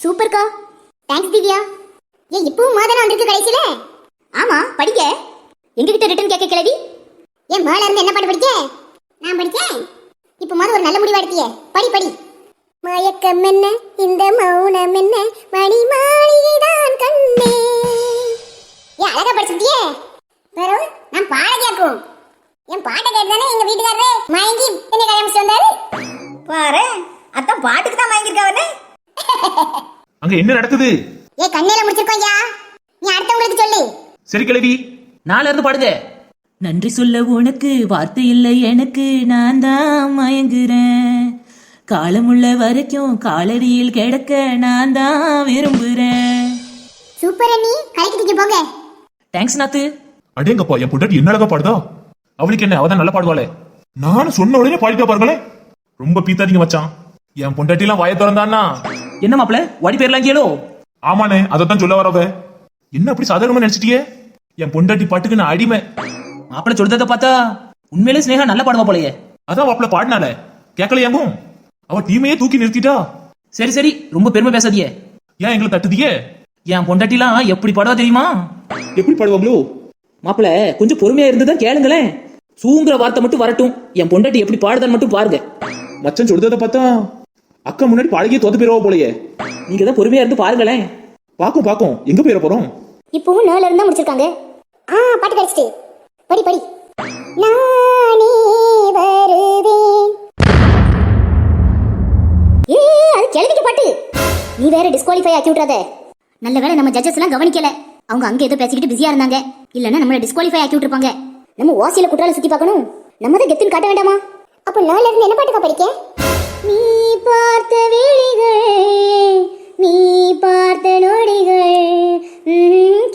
[SPEAKER 3] சூப்பர்க்கா.
[SPEAKER 2] தேங்க்ஸ் திவ்யா. ஏன் இப்பவும் மாதனா வந்திருக்கு கடைசியில?
[SPEAKER 3] ஆமா படிக்க. எங்ககிட்ட ரிட்டன் கேட்க கிளவி.
[SPEAKER 2] ஏன் மேல இருந்து என்ன பாட்டு படிக்க? நான் படிக்கேன். இப்ப மாதிரி ஒரு நல்ல முடிவு எடுத்தியே. படி படி. மயக்கம் என்ன இந்த மௌனம் என்ன மணி மாளிகைதான் கண்ணே. ஏன் அழகா படிச்சிட்டியே. பிறகு நான் பாட கேட்கும். என் பாட்டை கேட்டுதானே எங்க வீட்டுக்காரரே மயங்கி என்னை கல்யாணிச்சு வந்தாரு.
[SPEAKER 4] பாரு அத்தான் பாட்டுக்கு தான் வாங்கியிருக்காவனே.
[SPEAKER 1] அங்க என்ன நடக்குது?
[SPEAKER 2] ஏ கண்ணையில முடிச்சிருக்கோம் யா. நீ அடுத்தவங்களுக்கு சொல்லு.
[SPEAKER 1] சரி கிழவி,
[SPEAKER 5] நாளை இருந்து பாடுங்க. நன்றி சொல்ல உனக்கு வார்த்தை இல்லை எனக்கு, நான் தான் மயங்குறேன். காலமுள்ள வரைக்கும் காலடியில் கிடக்க நான் தான் விரும்புறேன்.
[SPEAKER 2] சூப்பர் அண்ணி, கலக்கிட்டீங்க போங்க.
[SPEAKER 5] தேங்க்ஸ் நாத்து.
[SPEAKER 1] அடேங்கப்பா, என் பொண்டாட்டி என்ன அழகா பாடுதா. அவளுக்கு என்ன, அவதான் நல்லா பாடுவாளே. நானும் சொன்ன உடனே பாடிட்டா பாருங்களேன். ரொம்ப பீத்தாதீங்க மச்சான். என் பொண்டாட்டி எல்லாம் வாய திறந்தான்னா
[SPEAKER 5] என்ன மாப்பிள வாடி பேர்லாம் கேளோ?
[SPEAKER 1] ஆமாண்ணே, அதைத்தான் சொல்ல வரவ. என்ன அப்படி சாதாரணமா நினைச்சிட்டியே? என் பொண்டாட்டி பாட்டுக்கு நான் அடிமை.
[SPEAKER 5] மாப்பிள சொல்றத பார்த்தா உண்மையிலே ஸ்னேகா நல்லா பாடுவா போலயே.
[SPEAKER 1] அதான் மாப்பிள பாடினால கேட்கலையாங்கும். அவ டீமையே தூக்கி நிறுத்திட்டா.
[SPEAKER 5] சரி சரி, ரொம்ப பெருமை பேசாதியே.
[SPEAKER 1] ஏன் எங்களை தட்டுதியே?
[SPEAKER 5] என் பொண்டாட்டிலாம் எப்படி பாடுவா தெரியுமா?
[SPEAKER 1] எப்படி பாடுவாங்களோ?
[SPEAKER 5] மாப்பிள கொஞ்சம் பொறுமையா இருந்துதான் கேளுங்களேன். சூங்கிற வார்த்தை மட்டும் வரட்டும். என் பொண்டாட்டி எப்படி பாடுதான்னு மட்டும் பாருங்க.
[SPEAKER 1] மச்சன் சொல்றத பார்த்தா அக்கா முன்னாடி பழகிய தோத்து போயிருவா போலயே.
[SPEAKER 5] நீங்க தான் பொறுமையா இருந்து பாருங்களேன்.
[SPEAKER 1] பாக்கும் எங்க போயிட போறோம்?
[SPEAKER 2] இப்பவும் நாலு இருந்தா முடிச்சிருக்காங்க. பாட்டு கிடைச்சிட்டு படி படி. நானே வருவேன்.
[SPEAKER 3] அது கிளவிக்கு பாட்டு. நீ வேற டிஸ்குவாலிஃபை ஆக்கி விட்றாத. நல்ல வேளை நம்ம ஜட்ஜஸ் எல்லாம் கவனிக்கல. அவங்க அங்க ஏதோ பேசிக்கிட்டு பிஸியா இருந்தாங்க. இல்லன்னா நம்மள டிஸ்குவாலிஃபை ஆக்கி விட்டுருப்பாங்க. நம்ம ஓசியில குற்றால சுத்தி பார்க்கணும். நம்ம தான் கெத்துன்னு காட்ட வேண்டாமா?
[SPEAKER 2] அப்ப நாலு இருந்து என்ன பாட்டுக்கா படிக்க?
[SPEAKER 3] நீ பார்த்த விழிகள், நீ பார்த்த நொடிகள்,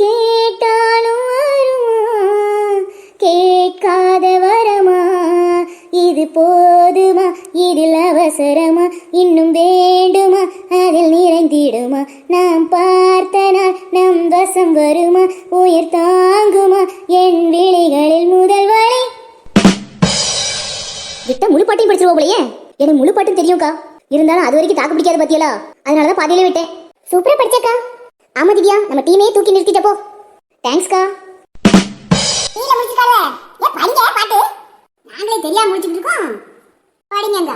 [SPEAKER 3] கேட்டாலும் வருமா, கேட்காத வரமா, இது போதுமா, இதில் அவசரமா, இன்னும் வேண்டுமா, அதில் நிறைந்திடுமா, நாம் பார்த்த நாள் நம் வசம் வருமா, உயிர் தாங்குமா, என் விழிகளில் முதல் வரை. விட்ட முழு பாட்டையும் படிச்சிருவோம் போலயே. எனக்கு முழு பாட்டும் தெரியும்க்கா. இருந்தாலும் அது வரைக்கும் தாக்கு பிடிக்காத பத்தியலா, அதனாலதான் பாதியில விட்டேன்.
[SPEAKER 2] சூப்பரா படிச்சக்கா. ஆமா திவ்யா, நம்ம டீமே தூக்கி நிறுத்திட்டப்போ.
[SPEAKER 3] தேங்க்ஸ்க்கா.
[SPEAKER 2] நீல முடிச்சிட்டால. ஏ படிங்க பாட்டு. நாங்களே தெரியாம முடிச்சிட்டு இருக்கோம். படிங்கங்க.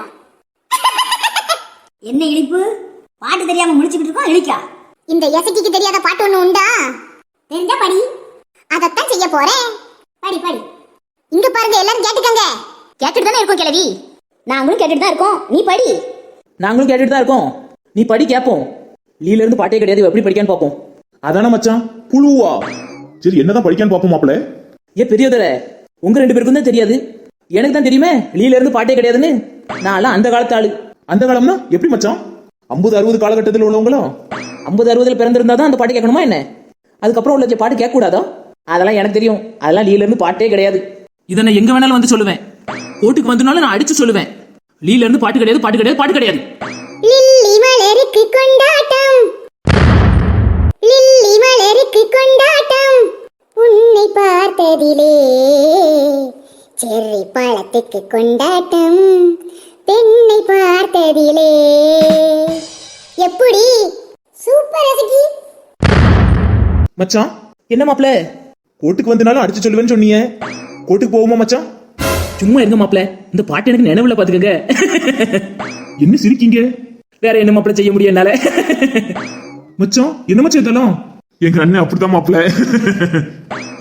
[SPEAKER 4] என்ன இழிப்பு? பாட்டு தெரியாம முடிச்சுக்கிட்டு இருக்கோம் இழிக்கா.
[SPEAKER 2] இந்த எசக்கிக்கு தெரியாத பாட்டு ஒண்ணு உண்டா? தெரிஞ்சா படி. அதத்தான் செய்ய போறேன். படி படி. இங்க பாருங்க, எல்லாரும் கேட்டுக்கங்க.
[SPEAKER 3] கேட்டுட்டு தானே இருக்கோம் கிழவி. நாங்களும் கேட்டுட்டு தான் இருக்கோம். நீ படி.
[SPEAKER 5] நாங்களும் கேட்டுட்டு தான் இருக்கோம். நீ படி கேட்போம். லீல இருந்து பாட்டே கிடையாது, எப்படி படிக்கான்னு பார்ப்போம்.
[SPEAKER 1] அதான மச்சான், புழுவா. சரி, என்னதான் படிக்கான்னு பாப்போம் மாப்பிள.
[SPEAKER 5] ஏன் பெரியதர, உங்க ரெண்டு பேருக்கும் தான் தெரியாது. எனக்கு தான் தெரியுமே லீல இருந்து பாட்டே கிடையாதுன்னு. நான் அந்த காலத்து ஆளு.
[SPEAKER 1] அந்த காலம்னா எப்படி மச்சான்? 50-60 காலகட்டத்தில் உள்ளவங்களும்
[SPEAKER 5] 50-60 பிறந்திருந்தா தான் அந்த பாட்டு கேட்கணுமா என்ன? அதுக்கப்புறம் உள்ள பாட்டு கேட்க கூடாதா? அதெல்லாம் எனக்கு தெரியும். அதெல்லாம் லீல இருந்து பாட்டே கிடையாது. இதை நான் எங்க வேணாலும் வந்து சொல்லுவேன். கோர்ட்டுக்கு வந்தனாலும் நான் அடிச்சு சொல்லுவேன். லீல இருந்து பாட்டு கிடையாது, பாட்டு கிடையாது, பாட்டு கிடையாது.
[SPEAKER 2] லில்லி மலருக்கு கொண்டாட்டம், லில்லி மலருக்கு கொண்டாட்டம், உன்னை பார்த்ததிலே செர்ரி பழத்துக்கு கொண்டாட்டம், பெண்ணை பார்த்ததிலே. எப்படி? சூப்பர் ரசிகி.
[SPEAKER 1] மச்சான்,
[SPEAKER 5] என்ன மாப்பிள?
[SPEAKER 1] கோர்ட்டுக்கு வந்தனாலும் அடிச்சு சொல்லுவேன்னு சொன்னீங்க. கோர்ட்டுக்கு போவோமா மச்சான்?
[SPEAKER 5] சும்மா இருங்க மாப்பிள, இந்த பாட்டு எனக்கு நினைவுல பாத்துக்கங்க.
[SPEAKER 1] என்ன சிரிக்கீங்க?
[SPEAKER 5] வேற என்ன மாப்பிள செய்ய முடியும் என்னால?
[SPEAKER 1] மச்சான், என்ன மச்சான் இதெல்லாம்? எங்க அண்ணன் அப்படிதான் மாப்பிள.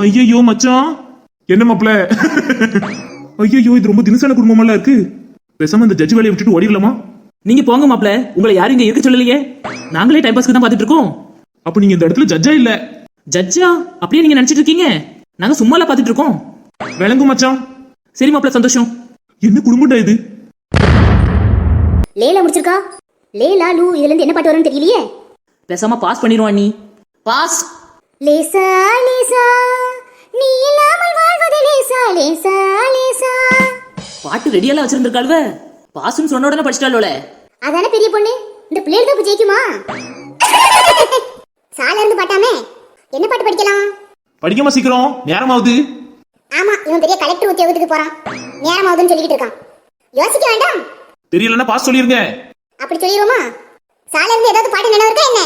[SPEAKER 1] ஐயோ மச்சான், என்ன மாப்பிள? ஐயோ, இது ரொம்ப தினசான குடும்பமெல்லாம் இருக்கு. பேசாம இந்த ஜட்ஜ் வேலையை விட்டுட்டு ஓடிடலாமா?
[SPEAKER 5] நீங்க போங்க மாப்பிள, உங்களை யாரும் இங்க இருக்க சொல்லலையே. நாங்களே டைம் பாஸ்க்கு தான் பாத்துட்டு இருக்கோம்.
[SPEAKER 1] அப்ப நீங்க இந்த இடத்துல ஜட்ஜா இல்ல.
[SPEAKER 5] ஜட்ஜா அப்படியே நீங்க நினைச்சிட்டு இருக்கீங்க? நாங்க சும்மால பாத்துட்டு இருக்கோம்.
[SPEAKER 1] விளங்கும் மச்சான்.
[SPEAKER 5] சரி மாப்பிள்ள, சந்தோஷம்.
[SPEAKER 1] என்ன குடும்பம்டா இது?
[SPEAKER 3] லேலா முடிச்சிருக்கா? லேலா லூ இதுல இருந்து என்ன பாட்டு வரும்னு தெரியலையே.
[SPEAKER 5] பேசாம பாஸ் பண்ணிடுவான் நீ. பாஸ்.
[SPEAKER 3] லேசா லேசா நீ இல்லாமல் வாழ்வது லேசா லேசா லேசா.
[SPEAKER 5] பாட்டு ரெடியெல்லாம் வச்சிருந்திருக்காள்வ. பாஸ்ன்னு சொன்ன உடனே படிச்சிட்டாளோல.
[SPEAKER 3] அதானே பெரிய பொண்ணு. இந்த பிள்ளைகள் தான் ஜெயிக்குமா? சால இருந்து பாட்டாமே என்ன பாட்டு படிக்கலாம்?
[SPEAKER 1] படிக்காம சீக்கிரம், நேரமாவது.
[SPEAKER 2] ஆமா, இவன் பெரிய கலெக்டர் உத்தியோகத்துக்கு போறான், நேரமாவதுன்னு சொல்லிக்கிட்டு இருக்கான். யோசிக்க வேண்டாம்.
[SPEAKER 1] தெரியலன்னா பாஸ் சொல்லிருங்க.
[SPEAKER 2] அப்படி சொல்லிடுவோமா? சால இருந்து ஏதாவது பாட்டு நினைவு இருக்கா என்ன?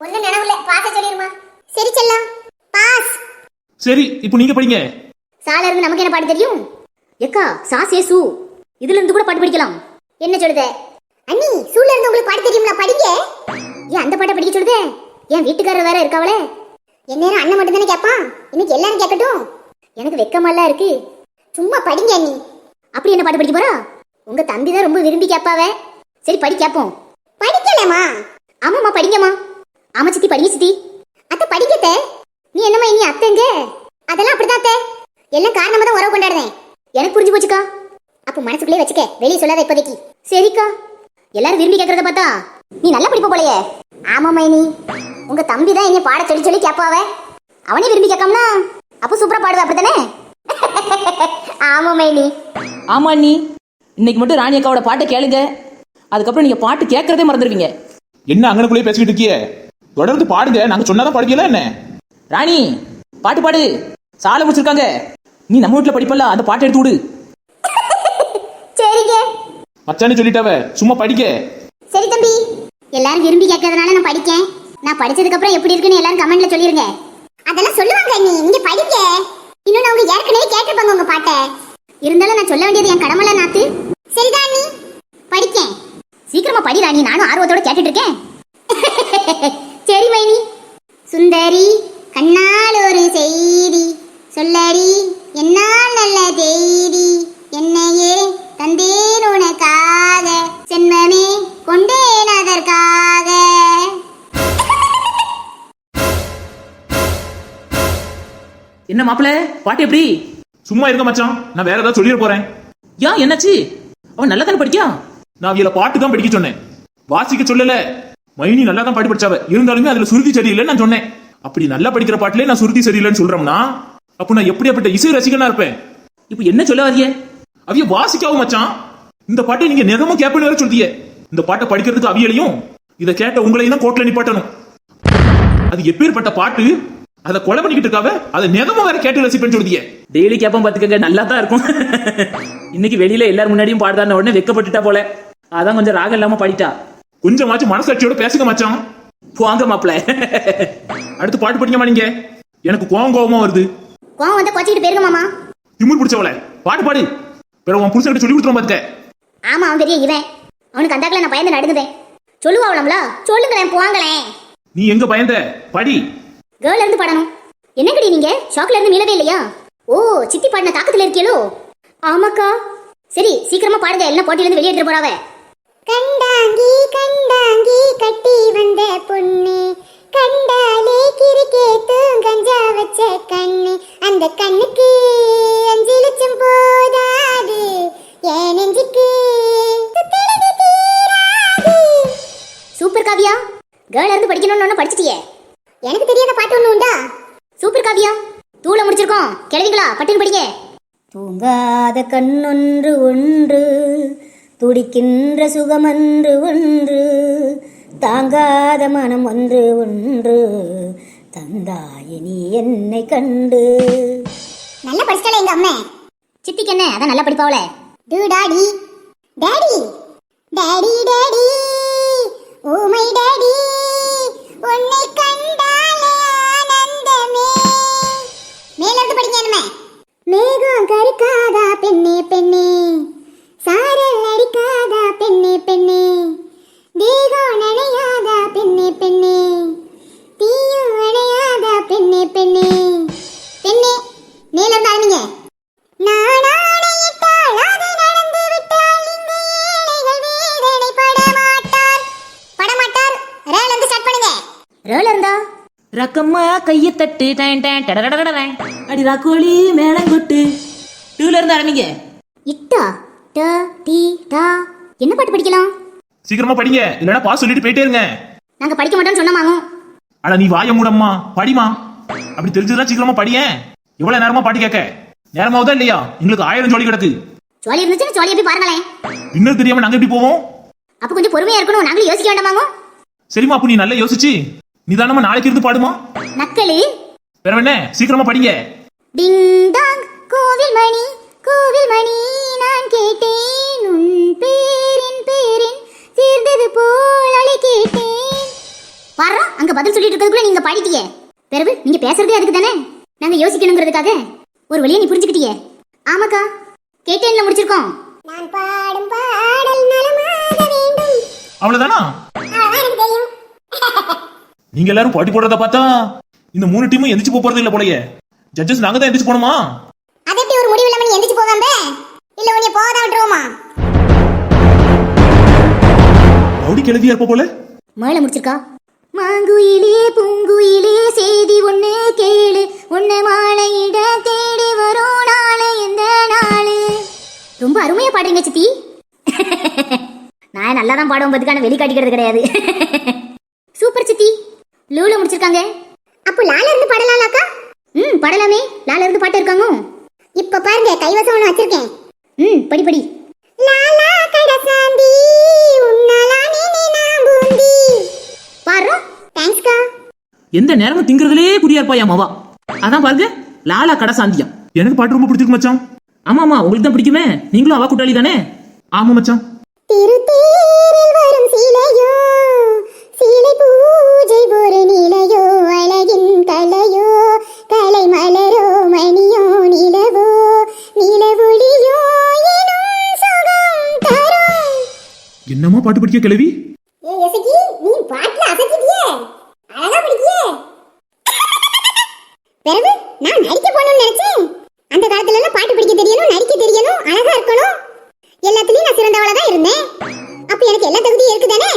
[SPEAKER 2] ஒண்ணு நினைவு இல்ல, பாச சொல்லிருமா. சரி செல்லம், பாஸ்.
[SPEAKER 1] சரி, இப்போ நீங்க படிங்க.
[SPEAKER 3] சால இருந்து நமக்கு என்ன பாட்டு தெரியும்? எக்கா சா சே சு இதுல இருந்து கூட பாட்டு படிக்கலாம். என்ன சொல்லுதே?
[SPEAKER 2] அண்ணி, சூல இருந்து உங்களுக்கு பாட்டு தெரியும்ல, படிங்க.
[SPEAKER 3] ஏன் அந்த பாட்டை படிக்க சொல்லுதே? ஏன் வீட்டுக்காரர் வேற இருக்காவளே?
[SPEAKER 2] என் நேரம் அண்ணன் மட்டும் தானே கேட்பான், இன்னைக்கு எல்லாரும் கேட்கட்டும்.
[SPEAKER 3] எனக்கு வெக்கமாலாம் இருக்கு.
[SPEAKER 2] சும்மா படிங்க அண்ணி.
[SPEAKER 3] அப்படி என்ன பாட்டு படிக்க போறா? உங்க தம்பி தான் ரொம்ப விரும்பி கேட்பாவே. சரி படி கேப்போம்.
[SPEAKER 2] படிக்கலாமா?
[SPEAKER 3] ஆமாம்மா படிங்கம்மா. ஆமா சித்தி, படிங்க சித்தி.
[SPEAKER 2] அத்தை படிக்கத்த. நீ என்னம்மா இனி அத்தைங்க? அதெல்லாம் அப்படிதான் அத்தை, எல்லாம் காரணமா தான் உறவு கொண்டாடுறேன்.
[SPEAKER 3] எனக்கு புரிஞ்சு போச்சுக்கா.
[SPEAKER 2] அப்ப மனசுக்குள்ளே வச்சுக்க, வெளியே சொல்லாத இப்போதைக்கு.
[SPEAKER 3] சரிக்கா. எல்லாரும் விரும்பி கேட்கறத பார்த்தா நீ நல்லா படிப்ப போலையே.
[SPEAKER 2] ஆமா மைனி, உங்க தம்பி தான் என்ன பாட சொல்லி சொல்லி கேட்பாவ.
[SPEAKER 3] அவனே விரும்பி கேட்காமனா அப்போ சூப்பரா பாடுவ அப்படித்தானே?
[SPEAKER 2] ஆமா மைனி.
[SPEAKER 5] ஆமா நீ இன்னைக்கு மட்டும் ராணி அக்காவோட பாட்டை கேளுங்க. அதுக்கப்புறம் நீங்க பாட்டு கேட்கறதே மறந்துடுவீங்க.
[SPEAKER 1] என்ன அங்கனக்குள்ளே பேசிக்கிட்டு இருக்கியே? தொடர்ந்து பாடுங்க, நாங்க சொன்னாதான் படிக்கல என்ன?
[SPEAKER 5] ராணி பாட்டு பாடு. சாலை முடிச்சிருக்காங்க. நீ நம்ம வீட்டுல படிப்பல, அந்த பாட்டை எடுத்து விடு.
[SPEAKER 2] சரிங்க.
[SPEAKER 1] மச்சானே சொல்லிட்டாவ, சும்மா படிக்க.
[SPEAKER 2] சரி தம்பி, எல்லாரும் விரும்பி கேட்கறதுனால நான் படிக்கேன். நான் படிச்சதுக்கு அப்புறம் எப்படி இருக்குன்னு எல்லாரும் கமெண்ட்ல சொல்லிருங்க. அதெல்லாம் சொல்லுவாங்க நீ, நீங்க படிக்க. இன்னும் அவங்க ஏற்கனவே கேட்டிருப்பாங்க உங்க பாட்டை. இருந்தாலும் நான் சொல்ல வேண்டியது என் கடமைல நாத்து. சரிதான் நீ படிக்கேன்.
[SPEAKER 3] சீக்கிரமா படி ராணி, நானும் ஆர்வத்தோட கேட்டுட்டு இருக்கேன்.
[SPEAKER 2] சரி மைனி. சுந்தரி கண்ணால் ஒரு செய்தி சொல்லடி, என்னால் நல்ல செய்தி, என்னையே தந்தேன் உனக்காக, சென்மமே கொண்டேன் அதற்காக.
[SPEAKER 5] என்ன மாப்பிள்ள, பாட்டு எப்படி?
[SPEAKER 1] சும்மா இருங்க மச்சான், நான் வேற ஏதாவது சொல்லிட போறேன்.
[SPEAKER 5] ஏன் என்னாச்சு? அவன் நல்லா தானே படிக்கா?
[SPEAKER 1] நான் இவள பாட்டு தான் படிக்க சொன்னேன், வாசிக்க சொல்லல. மைனி நல்லா தான் பாட்டு படிச்சாவ, இருந்தாலுமே அதுல சுருதி சரியில்லைன்னு நான் சொன்னேன். அப்படி நல்லா படிக்கிற பாட்டுல நான் சுருதி சரியில்லைன்னு சொல்றோம்னா அப்ப நான் எப்படியாப்பட்ட இசை ரசிகனா இருப்பேன்?
[SPEAKER 5] இப்ப என்ன சொல்ல வரிய?
[SPEAKER 1] அவிய வாசிக்காவும் மச்சான். இந்த பாட்டை நீங்க நிஜமா கேட்பேன்னு வேற சொல்லிய. இந்த பாட்டை படிக்கிறதுக்கு அவியலையும் இதை கேட்ட உங்களையும் தான் கோர்ட்ல நிப்பாட்டணும். அது எப்பேற்பட்ட பாட்டு, அதை கொலை பண்ணிக்கிட்டு இருக்காவ, அதை நிஜமா வேற கேட்டு ரசிப்பேன்னு சொல்லிய.
[SPEAKER 5] டெய்லி கேப்பம் பாத்துக்கங்க, நல்லா தான் இருக்கும். இன்னைக்கு வெளியில எல்லாரும் முன்னாடியும் பாடுதான உடனே வெக்கப்பட்டுட்டா போல, அதான் கொஞ்சம் ராகம் இல்லாம பாடிட்டா.
[SPEAKER 1] கொஞ்சமாச்சும் மனசாட்சியோட பேசுங்க மச்சான்.
[SPEAKER 5] வாங்க மாப்பிள்ள.
[SPEAKER 1] அடுத்து பாட்டு படிக்கமா நீங்க? எனக்கு கோவமா வருது.
[SPEAKER 3] கோவம் வந்தா கொச்சிக்கிட்டு போயிருங்க மாமா.
[SPEAKER 1] திமிர் பிடிச்சவள, பாட்டு பாடு. பிற உன் புருஷன்கிட்ட சொல்லி கொடுத்துரும் பாத்துக்க.
[SPEAKER 3] ஆமா, அவன் பெரிய இவன். அவனுக்கு அந்தாக்கல நான் பயந்து நடுங்குவேன். சொல்லுவா அவளம்ல, சொல்லுங்களேன் போவாங்களேன்.
[SPEAKER 1] நீ எங்க பயந்த? படி.
[SPEAKER 3] கேர்ல இருந்து பாடணும். என்னங்கடி நீங்க ஷாக்ல இருந்து மீளவே இல்லையா? ஓ, சித்தி பாடின தாக்கத்துல இருக்கீங்களோ? ஆமாக்கா. சரி சீக்கிரமா பாடுங்க, எல்லாம் போட்டியில இருந்து வெளியே எடுத்துட்டு போறாவ.
[SPEAKER 2] கண்டாங்கி கண்டாங்கி கட்டி வந்த பொண்ணு, கண்டாலே கிரிக்கேத்தும் கஞ்சா வச்ச கண்ணு, அந்த கண்ணுக்கு 5 லட்சம் போதாது, என் நெஞ்சுக்கு சுத்தலகு தீராது.
[SPEAKER 3] சூப்பர் காவியா, கேர்ல இருந்து படிக்கணும்னு படிச்சிட்டியே.
[SPEAKER 2] எனக்கு தெரியாத பாட்டு ஒண்ணு உண்டா?
[SPEAKER 3] சூப்பர் காவியா, தூள முடிச்சிருக்கோம். கிளவிங்களா பட்டுன்னு படிங்க.
[SPEAKER 4] தூங்காத கண்ணொன்று ஒன்று, துடிக்கின்ற சுகமன்று ஒன்று, தாங்காத மனம் ஒன்று ஒன்று, தந்தாயே நீ என்னை கண்டு.
[SPEAKER 2] நல்லா படிச்சாலே எங்க அம்மா.
[SPEAKER 3] சித்திக்கு என்ன, அதான் நல்லா படிப்பாவல.
[SPEAKER 2] To daddy daddy daddy daddy, oh my daddy, உன்னை கண்டாலே ஆனந்தமே. மேல இருந்து படிங்க என்ன? மேகம் கருக்காதா பெண்ணே பெண்ணே, சாரல் அடிக்காதா பெண்ணே பெண்ணே, தேகம் நனையாதா பெண்ணே பெண்ணே, தீயும் அணையாதா பெண்ணே பெண்ணே. பெண்ணே மேல இருந்து ஆரம்பிங்க. நான் ஆணையிட்டால் அது நடந்து விட்டால் இந்த ஏழைகள் வேதனை படமாட்டார். படமாட்டார். ரேல இருந்து ஸ்டார்ட் பண்ணுங்க.
[SPEAKER 3] ரேல இருந்தா
[SPEAKER 5] ரக்கம்மா கைய தட்டு டைன் டைன் டடடடடடடேன். அடி ராக்கோழி மேளங்கொட்டு. டூல இருந்து ஆரம்பிங்க.
[SPEAKER 2] இட்டா ட டி டா என்ன பாட்டு படிக்கலாம்?
[SPEAKER 1] சீக்கிரமா படிங்க, இல்லைன்னா பாஸ் சொல்லிட்டு போயிட்டே இருங்க.
[SPEAKER 2] நாங்க படிக்க மாட்டோம்னு சொன்னோமாங்க.
[SPEAKER 1] அட நீ வாய மூடம்மா, படிமா. அப்படி தெரிஞ்சதுன்னா சீக்கிரமா படியேன். எவ்வளவு நேரமா பாட்டு கேட்க? நேரமாவதா இல்லையா? எங்களுக்கு 1000 ஜோலி கிடக்கு.
[SPEAKER 2] ஜோலி இருந்துச்சுன்னு ஜோலியை போய் பாருங்களேன்.
[SPEAKER 1] இன்னும் தெரியாம நாங்க எப்படி போவோம்?
[SPEAKER 2] அப்ப கொஞ்சம் பொறுமையா இருக்கணும், நாங்களும் யோசிக்க வேண்டாமாங்க.
[SPEAKER 1] சரிம்மா, அப்ப நீ நல்லா யோசிச்சு நிதானமா நாளைக்கு இருந்து பாடுமா.
[SPEAKER 2] நக்கலு
[SPEAKER 1] வேற என்ன, சீக்கிரமா படிங்க.
[SPEAKER 2] டிங் டாங் கோவில் மணி நான் கேட்டேன் உன் பேரின் தீர்ந்தது போல் அலை கேட்டேன். பாரு அங்க பதில் சொல்லிட்டு இருக்கிறதுக்குள்ள நீங்க பாடிட்டீங்க. பிறகு நீங்க பேசுறதே அதுக்கு தானே, நாங்க யோசிக்கணுங்கிறதுக்காக. ஒரு வழியா நீ புரிஞ்சுக்கிட்டீங்க. ஆமாக்கா, கேட்டேன்ல முடிச்சிருக்கோம். நான் பாடும் பாடல் நலமாக வேண்டும்.
[SPEAKER 1] அவ்வளவுதானா? நீங்க எல்லாரும் பாட்டி போடுறத பார்த்தா இந்த 3 டீமும் எந்திரிச்சு போறது இல்ல போலயே. ஜட்ஜஸ் நாங்க தான் எந்திரிச்சு போணுமா?
[SPEAKER 2] அது எப்படி ஒரு முடிவு இல்லாம நீ எந்திரிச்சு போகாம இல்ல உன்னை போகாத விட்டுருவோமா?
[SPEAKER 1] ரவுடி கிளவியா இருப்ப போல.
[SPEAKER 2] மேல முடிச்சிருக்கா. மாங்குயிலே பூங்குயிலே செய்தி ஒண்ணு கேளு, உன்னை மாலையிட தேடி வரும் நாளை எந்த நாளு. ரொம்ப அருமையா பாடுறீங்க சித்தி. நான் நல்லா தான் பாடுவோம், பதுக்கான வெளி காட்டிக்கிறது கிடையாது. சூப்பர் சித்தி. லூல முடிச்சிருக்காங்க. அப்போ லால இருந்து பாடலாம்லக்கா? பாடலாமே. லால இருந்து பாட்டு இருக்காங்க. இப்ப பாருங்க, கைவசம் ஒண்ணு வச்சிருக்கேன். படி படி. லாலா கடசாந்தி உன்னாலா நீ நான் பூந்தி. பாரு, தேங்க்ஸ்க்கா.
[SPEAKER 5] எந்த நேரமும் திங்கிறதுலே குறியா இருப்பாயா மாவா. அதான் பாருங்க, லாலா கடசாந்தியம்.
[SPEAKER 1] எனக்கு பாட்டு ரொம்ப பிடிச்சிருக்கு மச்சான்.
[SPEAKER 5] ஆமாமா, உங்களுக்கு தான் பிடிக்குமே. நீங்களும் அவா கூட்டாளி தானே?
[SPEAKER 1] ஆமா மச்சான்.
[SPEAKER 2] திருத்தேரில் வரும் சீலையோ, சீலை பூஜை ஒரு நிலையோ, அழகின் கலையோ, கலை மலரோ, மணியோ, நிலவோ, நிலவொளியோ எனும் சுகம் தரும்.
[SPEAKER 1] என்னமா பாட்டு படிக்க கிளவி?
[SPEAKER 2] ஏய் யசகி, நீ பாட்டுல அசக்கிட்டியே. அழகா படிக்கியே. பிறகு நான் நடிக்க போகணும்னு நினைச்சேன். அந்த காலத்துல எல்லாம் பாட்டு படிக்க தெரியணும், நடிக்க தெரியணும், அழகா இருக்கணும். எல்லாத்துலயும் நான் சிறந்தவளா தான் இருந்தேன். அப்ப எனக்கு எல்லா தகுதியும் இருக்குதானே?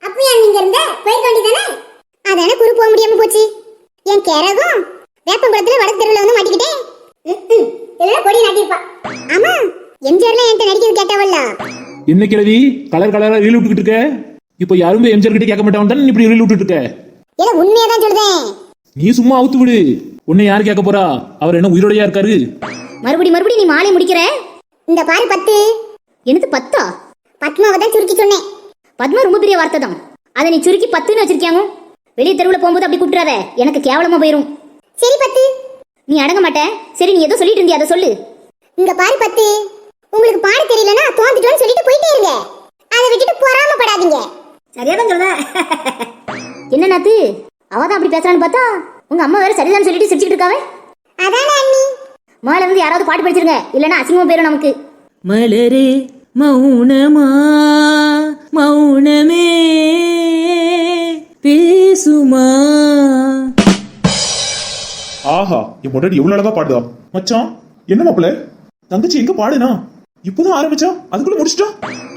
[SPEAKER 2] அப்ப ஏன் நீங்க இருந்த போய் வேண்டியதானே? அதானே குரு போக முடியாம போச்சு. என் கேரகம் வேப்பங்குளத்துல வடக்கு தெருவுல வந்து மாட்டிக்கிட்டேன். இதெல்லாம் கொடி நாட்டிருப்பா. ஆமா, எம்ஜிஆர்லாம் என்கிட்ட நடிக்கிறது கேட்டவல்ல.
[SPEAKER 1] என்ன கிளவி கலர் கலரா ரீல் விட்டுக்கிட்டு இருக்க? இப்போ யாரும் எம்ஜிஆர் கிட்ட கேட்க மாட்டான் தானே இப்படி ரீல் விட்டுட்டு இருக்க?
[SPEAKER 2] இல்ல உண்மையா தான் சொல்றேன்.
[SPEAKER 1] நீ சும்மா அவுத்து விடு. உன்னை யாரு கேட்க போறா? அவர் என்ன உயிரோடையா இருக்காரு?
[SPEAKER 3] மறுபடி நீ மாலை முடிக்கிற.
[SPEAKER 2] இந்த பாரு 10.
[SPEAKER 3] எனக்கு 10ஆ?
[SPEAKER 2] பத்மாவை தான் சுருக்கி சொன்னேன்.
[SPEAKER 3] பத்மா ரொம்ப பெரிய வார்த்தை தான். அதை நீ சுருக்கி 10ன்னு வச்சிருக்கியாங்க. வெளியே தெருவில் போகும்போது அப்படி கூப்பிட்டுறாத, எனக்கு கேவலமா போயிரும்.
[SPEAKER 2] சரி 10.
[SPEAKER 3] நீ அடங்க மாட்டேன். சரி, நீ ஏதோ சொல்லிட்டு இருந்தியா, அதை சொல்லு.
[SPEAKER 2] இங்க பாரு 10. உங்களுக்கு பாட தெரியலன்னா தோந்துட்டோன்னு சொல்லிட்டு போயிட்டே இருங்க. அதை விட்டுட்டு பொறாமப்படாதீங்க.
[SPEAKER 4] சரியாதான் சொல்ற.
[SPEAKER 3] என்ன நாத்து, அவதான் அப்படி பேசுறான்னு பார்த்தா உங்க அம்மா வேற சரிதான் சொல்லிட்டு சிரிச்சுட்டு இருக்காவே.
[SPEAKER 2] அதானே அண்ணி.
[SPEAKER 3] மேல இருந்து யாராவது பாட்டு படிச்சிருங்க, இல்லைன்னா அசிங்கமா போயிரும் நமக்கு.
[SPEAKER 5] மலரே மௌனமா மௌனமே பேசுமா.
[SPEAKER 1] ஆஹா, என் பொண்டாட்டி எவ்வளவு அழகா பாடுதா. மச்சான், என்ன மாப்பிள தங்கச்சி எங்க பாடுனா? இப்பதான் ஆரம்பிச்சா அதுக்குள்ள முடிச்சிட்டா.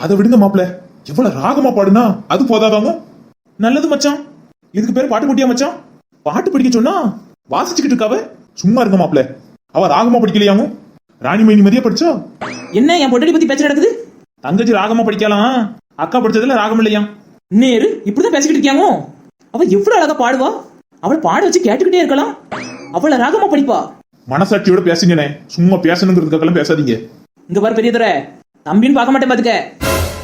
[SPEAKER 1] அதை விடுங்க மாப்பிள, எவ்வளவு ராகமா பாடுனா அது போதாதாங்க. நல்லது மச்சான். இதுக்கு பேரு பாட்டு போட்டியா மச்சான்? பாட்டு படிக்க சொன்னா வாசிச்சுக்கிட்டு இருக்காவ. சும்மா இருங்க மாப்பிள, அவ ராகமா படிக்கலையாமோ? ராணிமணி மதியா படிச்சா?
[SPEAKER 5] என்ன என் பொட்டடி பத்தி பேச்சு நடக்குது?
[SPEAKER 1] தங்கச்சி ராகமா படிக்கலாம், அக்கா படிச்சதுல ராகம் இல்லையா?
[SPEAKER 5] நேரு இப்படிதான் பேசிக்கிட்டு இருக்கியாமோ? அவ எவ்வளவு அழகா பாடுவா. அவளை பாட வச்சு கேட்டுக்கிட்டே இருக்கலாம். அவளை ராகமா படிப்பா.
[SPEAKER 1] மனசாட்சியோட பேசுங்கண்ணே, சும்மா பேசணுங்கிறதுக்கெல்லாம் பேசாதீங்க.
[SPEAKER 5] இங்க பாரு பெரிய துறை, தம்பின்னு பார்க்க மாட்டேன் பாத்துக்க.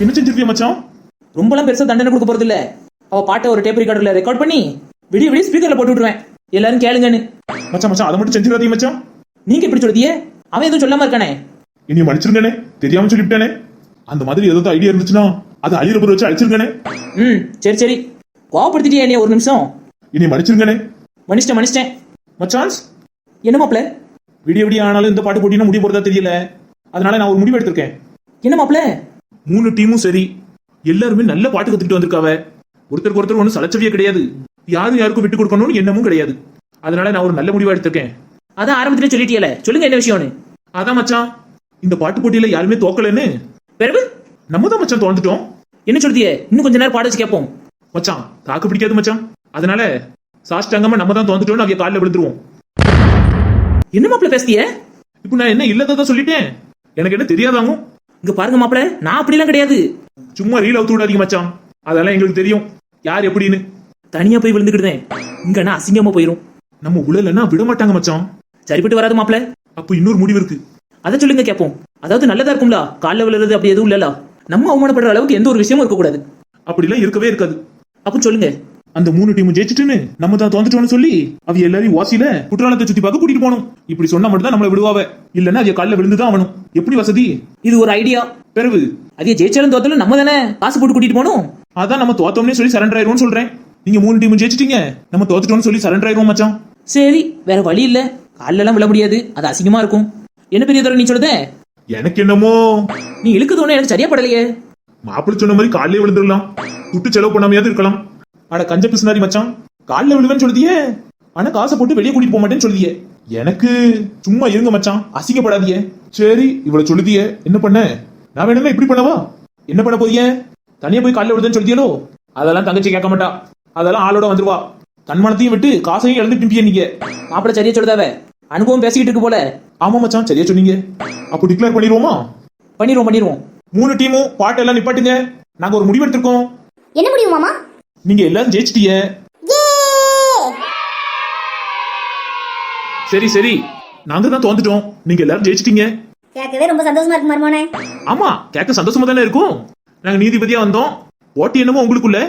[SPEAKER 1] என்ன செஞ்சிருக்கிய மச்சான்?
[SPEAKER 5] ரொம்பலாம் பெருசா தண்டனை கொடுக்க போறது இல்ல. அவ பாட்டை ஒரு டேப் ரெக்கார்டர்ல ரெக்கார்ட் பண்ணி விடிய ஸ்பீக்கர்ல போட்டு விட்டுருவேன், எல்லாரும் கேளுங்கன்னு.
[SPEAKER 1] மச்சான் மச்சான், அதை மட்டும் செஞ்சிடாதீங்க மச்சான்.
[SPEAKER 5] நீங்க இப்படி சொல்லியே, அவன் எதுவும் சொல்லாம இருக்கானே.
[SPEAKER 1] இனி மன்னிச்சிருங்கனே, தெரியாம சொல்லிவிட்டானே. அந்த மாதிரி ஏதாவது ஐடியா இருந்துச்சுன்னா அதை அழியிற பொருள் வச்சு அழிச்சிருங்கனே.
[SPEAKER 5] சரி சரி, கோவப்படுத்திட்டியா நீ? ஒரு நிமிஷம்.
[SPEAKER 1] இனி மன்னிச்சிருங்கனே.
[SPEAKER 5] மன்னிச்சிட்டேன்.
[SPEAKER 1] மச்சான்ஸ்,
[SPEAKER 5] என்ன மாப்ள?
[SPEAKER 1] விடிய ஆனாலும் இந்த பாட்டு போட்டினா முடிய போறதா தெரியல. அதனால நான் ஒரு முடிவு எடுத்திருக்கேன்.
[SPEAKER 5] என்ன மாப்ள?
[SPEAKER 1] 3 டீமும் சரி, எல்லாருமே நல்ல பாட்டு கத்துக்கிட்டு வந்திருக்காவ. ஒருத்தருக்கு ஒருத்தர் ஒன்றும் சலச்சவியே கிடையாது. யாருக்கும் விட்டு கொடுக்கணும்னு எண்ணமும் கிடையாது. அதனால நான் ஒரு நல்ல முடிவா எடுத்திருக்கேன்.
[SPEAKER 5] அதான் ஆரம்பத்திலே சொல்லிட்டியல, சொல்லுங்க என்ன விஷயம்னு.
[SPEAKER 1] அதான் மச்சான், இந்த பாட்டு போட்டியில யாருமே தோக்கலன்னு
[SPEAKER 5] பிறகு
[SPEAKER 1] நம்ம தான் மச்சான் தோந்துட்டோம்.
[SPEAKER 5] என்ன சொல்லியே? இன்னும் கொஞ்ச நேரம் பாட வச்சு கேட்போம்.
[SPEAKER 1] மச்சான் தாக்கு பிடிக்காது மச்சான். அதனால சாஷ்டாங்கமா நம்ம தான் தோந்துட்டோம்னு அவங்க காலில் விழுந்துருவோம்.
[SPEAKER 5] என்ன மாப்பிள்ள பேசிய?
[SPEAKER 1] இப்போ நான் என்ன இல்லதான் சொல்லிட்டேன், எனக்கு என்ன தெரியாதாங்க.
[SPEAKER 5] இங்க பாருங்க மாப்பிள்ள, நான் அப்படிலாம் கிடையாது.
[SPEAKER 1] சும்மா ரீல் அவுத்து விடாதீங்க மச்சான், அதெல்லாம் எங்களுக்கு தெரியும் யார் எப்படின்னு.
[SPEAKER 5] தனியா போய் விழுந்துக்கிட்டேன், இங்கன்னா அசிங்கமா போயிரும்.
[SPEAKER 1] நம்ம உழலன்னா விட மாட்டாங்க மச்சான்.
[SPEAKER 5] சரிப்பட்டு வராது மாப்பிள்ள.
[SPEAKER 1] அப்போ இன்னொரு முடிவு இருக்கு.
[SPEAKER 5] அதை சொல்லுங்க கேட்போம். அதாவது நல்லதா இருக்கும்ல, காலில் விழுறது அப்படி எதுவும் இல்லல. நம்ம அவமானப்படுற அளவுக்கு எந்த ஒரு விஷயமும் இருக்கக்கூடாது.
[SPEAKER 1] அப்படிலாம் இருக்கவே இருக்காது.
[SPEAKER 5] அப்ப சொல்லுங்க.
[SPEAKER 1] அந்த 3 டீம் ஜெயிச்சுட்டுன்னு நம்ம தான் தோந்துட்டோம்னு சொல்லி அவ எல்லாரையும் வாசியில குற்றாலத்தை சுத்தி பார்க்க கூட்டிட்டு போகணும். இப்படி சொன்னா மட்டும் தான் நம்மள விடுவாவ, இல்லன்னா அவ காலில் விழுந்துதான் ஆகணும். எப்படி வசதி?
[SPEAKER 5] இது ஒரு ஐடியா.
[SPEAKER 1] பிறகு
[SPEAKER 5] அதே ஜெயிச்சாலும் தோத்தாலும் நம்ம தானே காசு போட்டு கூட்டிட்டு போகணும்.
[SPEAKER 1] அதான் நம்ம தோத்தோம்னே சொல்லி சரண்டர் ஆயிருவோம்னு சொல்றேன். நீங்க 3 டீம் ஜெயிச்சிட்டீங்க, நம்ம தோத்துட்டோம்னு சொல்லி சரண்டர் ஆயிருவோம் மச்சான்.
[SPEAKER 5] சரி, வேற வழி இல்ல. காலில எல்லாம் விழ முடியாது, அது அசிங்கமா இருக்கும். என்ன பெரிய தர நீ சொல்லுதே?
[SPEAKER 1] எனக்கு என்னமோ
[SPEAKER 5] நீ இழுக்குதோன்னு எனக்கு சரியா படலையே.
[SPEAKER 1] மாப்பிள்ளை சொன்ன மாதிரி காலையே விழுந்துடலாம், துட்டு செலவு பண்ணாமையாவது இருக்கலாம். ஆனா கஞ்ச பிசுனாரி மச்சான், காலில் விழுவேன்னு சொல்லுதியே, ஆனா காசை போட்டு வெளியே கூட்டிட்டு போக மாட்டேன்னு சொல்லுதியே. எனக்கு சும்மா இருங்க மச்சான், அசிங்கப்படாதீங்க. சரி இவ்வளவு சொல்லுதியே, என்ன பண்ண? நான் வேணுமே இப்படி பண்ணவா? என்ன பண்ண போதிய? தனியா போய் காலில் விழுதுன்னு சொல்லிட்டியலோ? அதெல்லாம் தங்கச்சி கேட்க மாட்டா, அதெல்லாம் ஆளோட வந்துருவா. தன்மானத்தையும் விட்டு காசையும் இழந்துட்டு நீங்க.
[SPEAKER 5] மாப்பிள்ள சரியா சொல்லுதாவ, அனுபவம் பேசிக்கிட்டு இருக்கு போல.
[SPEAKER 1] ஆமா மச்சான், சரியா சொன்னீங்க. அப்போ டிக்ளேர் பண்ணிடுவோமா?
[SPEAKER 5] பண்ணிடுவோம்.
[SPEAKER 1] 3 டீமும் பாட்டு எல்லாம் நிப்பாட்டுங்க, நாங்க ஒரு முடிவு எடுத்திருக்கோம்.
[SPEAKER 3] என்ன முடியும் மாமா?
[SPEAKER 1] நீங்க எல்லாரும் ஜெயிச்சிட்டீங்க. சரி நாங்க தான் தோந்துட்டோம், நீங்க எல்லாரும் ஜெயிச்சிட்டீங்க.
[SPEAKER 4] கேட்கவே ரொம்ப சந்தோஷமா இருக்கு மருமோனே.
[SPEAKER 1] ஆமா, கேட்க சந்தோஷமா தானே இருக்கும். நாங்க நீதிபதியா வந்தோம், போட்டி என்னமோ உங்களுக்குள்ள,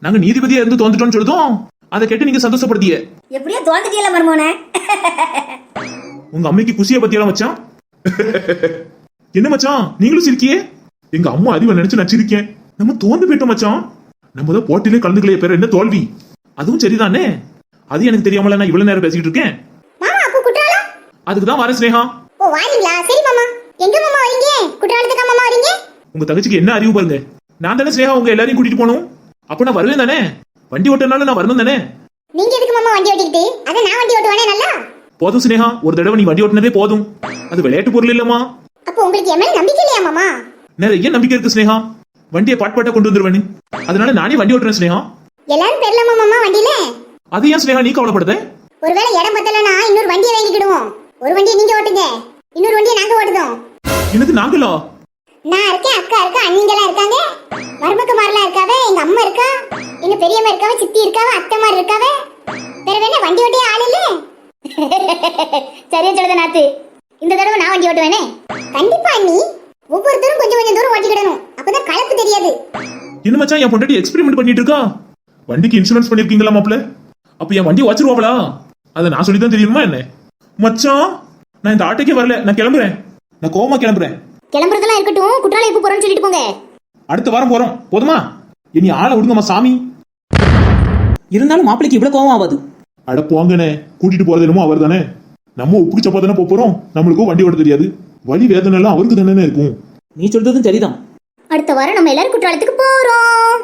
[SPEAKER 1] நாங்க நீதிபதியா இருந்து தோந்துட்டோம்னு சொல்லுதோம். அதை கேட்டு நீங்க சந்தோஷப்படுத்திய.
[SPEAKER 4] எப்படியோ தோந்துட்டீல மருமோனே.
[SPEAKER 1] உங்க அம்மைக்கு குசிய பத்தியெல்லாம் மச்சான். என்ன மச்சான் நீங்களும் சிரிக்கியே? எங்க அம்மா அறிவை நினைச்சு நான் சிரிக்கேன். நம்ம தோந்து போயிட்டோம் மச்சான். நம்ம தான் போட்டியிலே கலந்துக்கலையே, பேர் என்ன தோல்வி. அதுவும் சரிதானே, அது எனக்கு தெரியாமல நான் இவ்வளவு நேரம் பேசிக்கிட்டு இருக்கேன்.
[SPEAKER 2] மாமா அப்போ குற்றாலம்?
[SPEAKER 1] அதுக்கு தான் வரேன் ஸ்னேகா.
[SPEAKER 2] ஓ வாரீங்களா? சரி மாமா. எங்க மாமா வரீங்க? குற்றாலத்துக்கா மாமா வரீங்க?
[SPEAKER 1] உங்க தங்கச்சிக்கு என்ன அறிவு பாருங்க. நான் தானே ஸ்னேகா உங்க எல்லாரையும் கூட்டிட்டு போகணும். அப்ப நான் வருவேன் தானே, வண்டி ஓட்டனால நான் வரணும் தானே.
[SPEAKER 2] நீங்க எதுக்கு மாமா வண்டி ஓட்டிக்கிட்டு? அத நான் வண்டி ஓட்டுவானே நல்லா.
[SPEAKER 1] போதும் ஸ்னேகா, ஒரு தடவை நீ வண்டி ஓட்டினதே போதும். அது விளையாட்டு பொருள் இல்லம்மா.
[SPEAKER 2] அப்போ உங்களுக்கு என் மேல நம்பிக்கை இல்லையா மாமா?
[SPEAKER 1] நிறைய நம்பிக்கை இருக்கு ஸ்னேகா, வண்டியை பாட்டு கொண்டு வந்துருவேன்னு. அதனால நானே வண்டி ஓட்டுறேன் ஸ்னேகா.
[SPEAKER 2] எல்லாரும் பெறலாமா மாமா வண்டியில?
[SPEAKER 1] அது ஏன் ஸ்னேகா நீ கவலைப்படுத?
[SPEAKER 2] ஒருவேளை இடம் பத்தலனா இன்னொரு வண்டியை வாங்கிக்கிடுவோம். ஒரு வண்டியை நீங்க ஓட்டுங்க, இன்னொரு வண்டியை நாங்க ஓட்டுதோம்.
[SPEAKER 1] என்னது நாங்களா?
[SPEAKER 2] நான் இருக்கேன், அக்கா இருக்கா, அண்ணிங்கெல்லாம் இருக்காங்க, மருமக்குமாரெல்லாம் இருக்காவே, எங்க அம்மா இருக்கா, எங்க பெரியம்மா இருக்காவ, சித்தி இருக்காவ, அத்தைமார் இருக்காவ. வேற வேணா வண்டி ஓட்டியே ஆள் இல்ல.
[SPEAKER 3] சரியா சொல்லுத நாத்து. இந்த தடவை நான் வண்டி ஓட்டுவேனே.
[SPEAKER 2] கண்டிப்பா அண்ணி, ஒவ்வொருத்தரும் கொஞ்சம் கொஞ்சம் தூரம் ஓட்டிக்கிடணும், அப்பதான் கலப்பு தெரியாது.
[SPEAKER 1] என்ன மச்சான் என் பொண்டாட்டி எக்ஸ்பெரிமெண்ட் பண்ணிட்டு இருக்கா? வண்டிக்கு இன்சூரன்ஸ் பண்ணிருக்கீங்களா மாப்ள? அப்ப என் வண்டி வச்சிருவாங்களா? அதை நான் சொல்லிதான் தெரியுமா என்ன? மச்சான் நான் இந்த ஆட்டோக்கே வரல, நான் கிளம்புறேன். நான் கோவமா கிளம்புறேன்.
[SPEAKER 3] கிளம்புறதெல்லாம் இருக்கட்டும், குற்றாலம் எப்போ போறோம்னு சொல்லிட்டு போங்க.
[SPEAKER 1] அடுத்த வாரம் போறோம், போதுமா? இனி ஆளை விடுங்கம்மா சாமி.
[SPEAKER 5] இருந்தாலும் மாப்பிளைக்கு இவ்வளவு கோவம் ஆகாது.
[SPEAKER 1] அட போங்கண்ணே, கூட்டிட்டு போறது என்னமோ அவர் தானே. நம்ம உப்புக்கு சப்பா தானே போறோம், நம்மளுக்கும் வண்டி ஓட்ட தெரியாது. வழி வேதனை எல்லாம் அவருக்கு தானே இருக்கும்.
[SPEAKER 5] நீ சொல்றதும் சரிதான்.
[SPEAKER 3] அடுத்த வாரம் நம்ம எல்லாரும் குற்றாலத்துக்கு போறோம்.